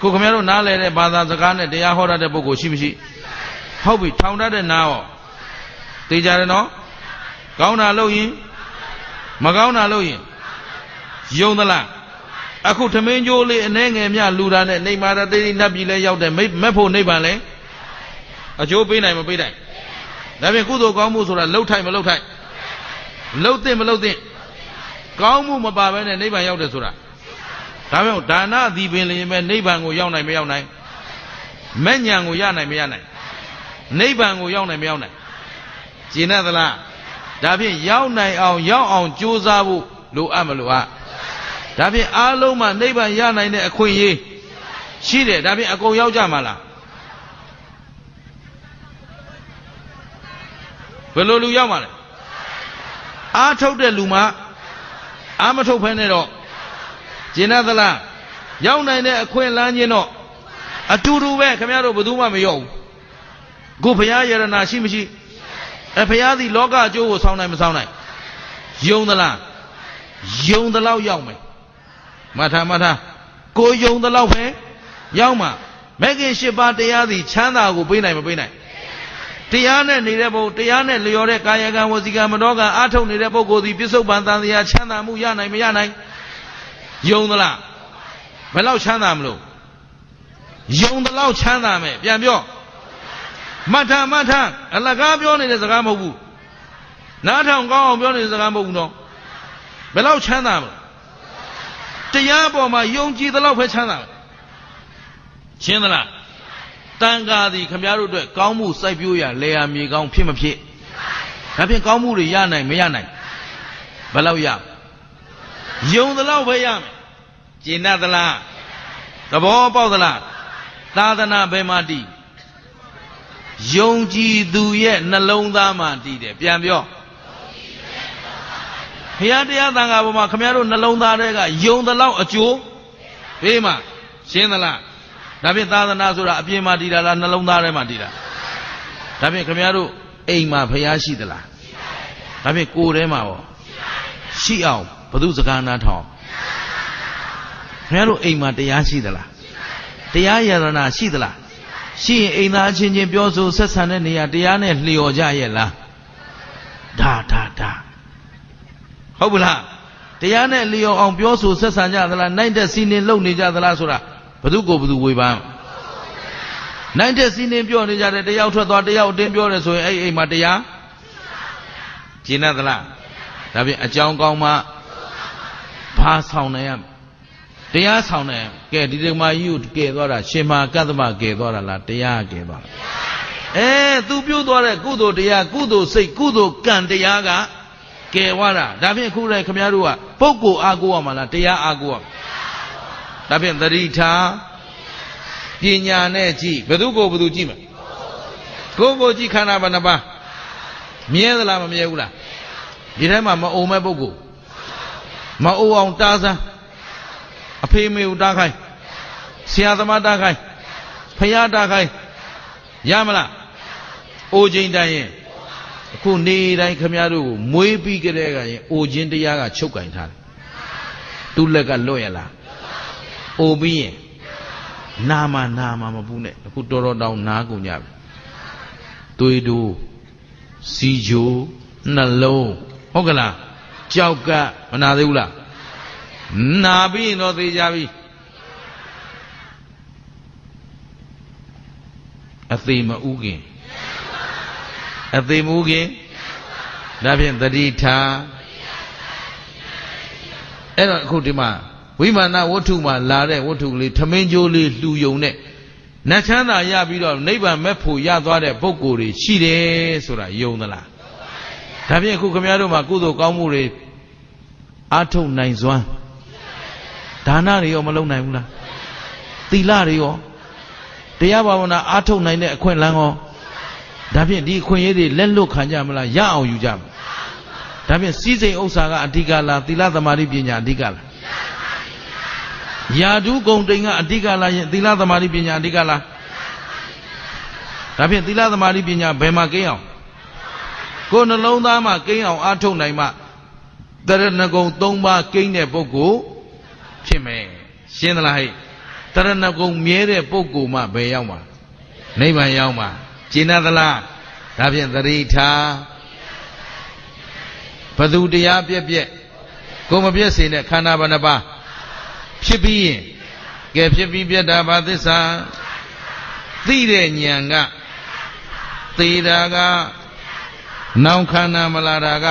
Kukamero Nale Bada Zagane, they are Hora de Bogo Shibishi. Hobby, town that now. Tijarino Gauna Loyin Magauna Loyin Yonala Akutamenjoli and Nengamia Luda and Neymara de Nabile out and Mepo Nebale. A Joe Pina Mobile. Never good or Gamus or a low time, a low time. Low them, low them. Gamu Mabavan and Neba Yaudasura. Tamil Dana, the Billiman, Nebango Yana Meonai. Menyango Yana Meonai. Nebango Yana Meonai. Jinadala. Dabi Yaunai on Yaw on Josabu, Lu Amalua. Dabi Aloma, neighbor Yana in a queen. She did, Dabi Ako Yaujamala. Velolu Yamale. I told the Luma, Amato Penero. Jinadala. Yauna in a queen Lanino. A two-do way, Camaro Buduma Mio. Gupaya and Ashimishi. A Payadi Loga Joe was sound night. Yon the la. Yon the Lao Yaume. Mata. Go yon the Lao Pay. Yauma. Megan Shiba de Yadi, Chana will be night. Tiana Nirebo, Tiana Leore Kayaga was the Gamadoga, Ato Nirebo go the Piso Bandia, Chana Muyana, Miana. Yon the la. Below Chana Mlo. Yon the Lao Chana me, Yamio. Mata, and Lagabion is a Gamabu. Not on Gamabion is a Gamu no. Below Chana. တရားပေါ်မှာယုံကြည်သလောက်ပဲချမ်းသာရှင်းသလားတန်ခါသည်ခမည်းတော်အတွက်ကောင်းမှုစိုက်ပျိုးရလေယာမြေကောင်းဖြစ်မဖြစ်ဒါဖြင့်ကောင်းမှုတွေရနိုင်မရနိုင်ဘယ်လောက်ရယုံသလောက်ပဲရမယ်ကျင့်တတ်သလားသဘောပေါက်သလားသာသနာဘယ်မှာတည်ယုံကြည်သူရဲ့နှလုံးသားမှာတည်တယ်ပြန်ပြောဘုရားတရားသံဃာပေါ်မှာခမည်းတော်နှလုံးသားတွေကယုံသလောက်အကျိုးဘေးမှာရှင်းသလားဒါဖြင့်သာသနာဆိုတာအပြင်မှာတည်တာလားနှလုံးသားထဲမှာတည်တာဒါဖြင့်ခမည်းတော်အိမ်မှာဘုရားရှိသလားဒါဖြင့်ကိုယ်ထဲမှာပေါ့ရှိအောင်ဘု து စကားနာထောင်ခင်ဗျားတို့အိမ်မှာတရားရှိသလားတရားယရဏရှိသလားရှိရင်အိမ်သားချင်းချင်းပြောဆိုဆက်ဆံတဲ့နေရာတရားနဲ့လျော်ကြရဲ့လားဒါဟုတ်ပလားတရားနဲ့လျော်အောင်ပြောဆိုဆက်ဆံကြသလားနိုင်တဲ့စီနေလုံနေကြသလားဆိုတာဘု து ကိုဘု து ဝေဖန်နိုင်တဲ့စီနေပြောနေကြတယ်တယောက်ထွက်သွားတယောက်အတင်းပြောတယ်ဆိုရင်အဲ့အိမ်မှာတရားကျင့်တတ်သလားဒါဖြင့်အကြောင်းကောင်းမှဘာဆောင်နေရတရားဆောင်နေကဲဒီဓမ္မကြီးကိုကယ်သွားတာရှင်မကတ္တမကယ်သွားတာလားတရားကယ်သွားတာသူပြုသွားတဲ့ကုသိုလ်တရားကုသိုလ်စိတ်ကုသိုလ်ကံတရားကကယ်သွားတာဒါဖြင့်အခုလည်းခင်ဗျားတို့ကပုဂ္ဂိုလ်အားကိုးရမှာလားတရားအားကိုးရမှာဒါဖြင့်သတိထားပညာနဲ့ကြည့်ဘယ်သူကိုဘယ်သူကြည့်မလဲကိုကြည့်ခန္ဓာဘယ်နှပါးမြဲသလားမမြဲဘူးလားဒီထဲမှာမအုံမဲ့ပုဂ္ဂိုလ်မအုံအောင်တားစမ်းအဖေမေကိုတားခိုင်းဆရာသမားတားခိုင်းဖယားတားခိုင်းရမလားအိုချိန်တိုင်းရင်အခုနေတိုင်းခမည်းတော်ကိုမွေးပြီးကြတဲ့ကရင်အိုခြင်းတရားကချုပ်ကင်ထားတယ်သူ့လက်ကလွတ်ရလားအိုပြီးရင်နာမမပူးနဲ့အခုတော်တောင်နားကုန်ကြပြီသွေးတို့စီချိုနှလုံးဟုတ်ကလားကြောက်ကမနာသေးဘူးလားနာပြီးရင်တော့သိကြပြီအသေးမဥခင်ဒါဖြင့်သတိထားအဲ့တော့အခုဒီမှာဝိမာနဝတ္ထုမှာလာတဲ့ဝတ္ထုကလေးထမင်းကြိုးလေးလှူယုံနဲ့နတ်ချမ်းသာရပြီးတော့နိဗ္ဗာန်မဲ့ဖို့ရသွားတဲ့ပုဂ္ဂိုလ်တွေရှိတယ်ဆိုတာယုံသလားဒါဖြင့်အခုခင်ဗျားတို့မှာကုသိုလ်ကောင်းမှုတွေအားထုတ်နိုင်စွမ်းဒါနတွေရောမလုပ်နိုင်ဘူးလားသီလတွေရောတရားဘာဝနာအားထုတ်နိုင်တဲ့အခွင့်အလမ်းရောဒါဖြင့်ဒီအခွင့်အရေးတွေလက်လွတ်ခံကြမလားရအောင်ယူကြမလားဒါဖြင့်စည်းစိမ်ဥစ္စာကအဓိကလားသီလသမာဓိပညာအဓိကလားယာဓုဂုံတိန်ကအဓိကလားသီလသမာဓိပညာအဓိကလားဒါဖြင့်သီလသမာဓိပညာဘယ်မှာကိန်းအောင်ကိုယ်နှလုံးသားမှာကိန်းအောင်အားထုတ်နိုင်မှတရဏဂုံ၃ပါးကိန်းတဲ့ပုဂ္ဂိုလ်ဖြစ်မယ်ရှင်းသလားဟဲ့တရဏဂုံမြဲတဲ့ပုဂ္ဂိုလ်မှဘယ်ရောက်မှာနိဗ္ဗာန်ရောက်မှာကျင့်တတ်သလားဒါဖြင့်သတိထားဘသူတရားပြက်ကိုမပြက်စေနဲ့ခန္ဓာဘယ်နှပါးဖြစ်ပြီးရင်ကဲဖြစ်ပြီးပြက်တာဘာသစ္စာသိတဲ့ဉာဏ်ကသေတာကနောင်ခန္ဓာမလာတာက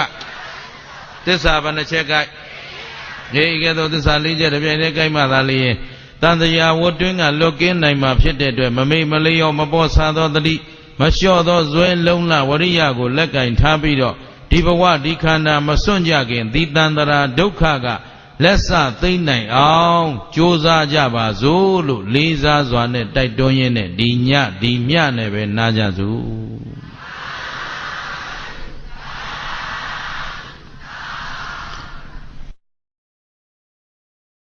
သစ္စာဘယ်နှချက်ကဲကဲတော့သစ္စာ၄ချက်တစ်ပြိုင်တည်းကြိုက်မှသာလေရင်တန်တရားဝတ်တွင်းကလွတ်ကင်းနိုင်မှာဖြစ်တဲ့အတွက်မမိတ်မလျော့မပေါ်ဆာသောတတိမလျှော့သောဇွဲလုံးလဝရိယကိုလက်ကင်ထားပြီးတော့ဒီဘဝဒီခန္ဓာမစွန့်ကြခင်ဒီတန်တရာဒုက္ခကလက်စသိမ့်နိုင်အောင်ကြိုးစားကြပါစို့လို့လေးစားစွာနဲ့တိုက်တွန်းရင်းနဲ့ဒီညဒီမြနဲ့ပဲနားကြစို့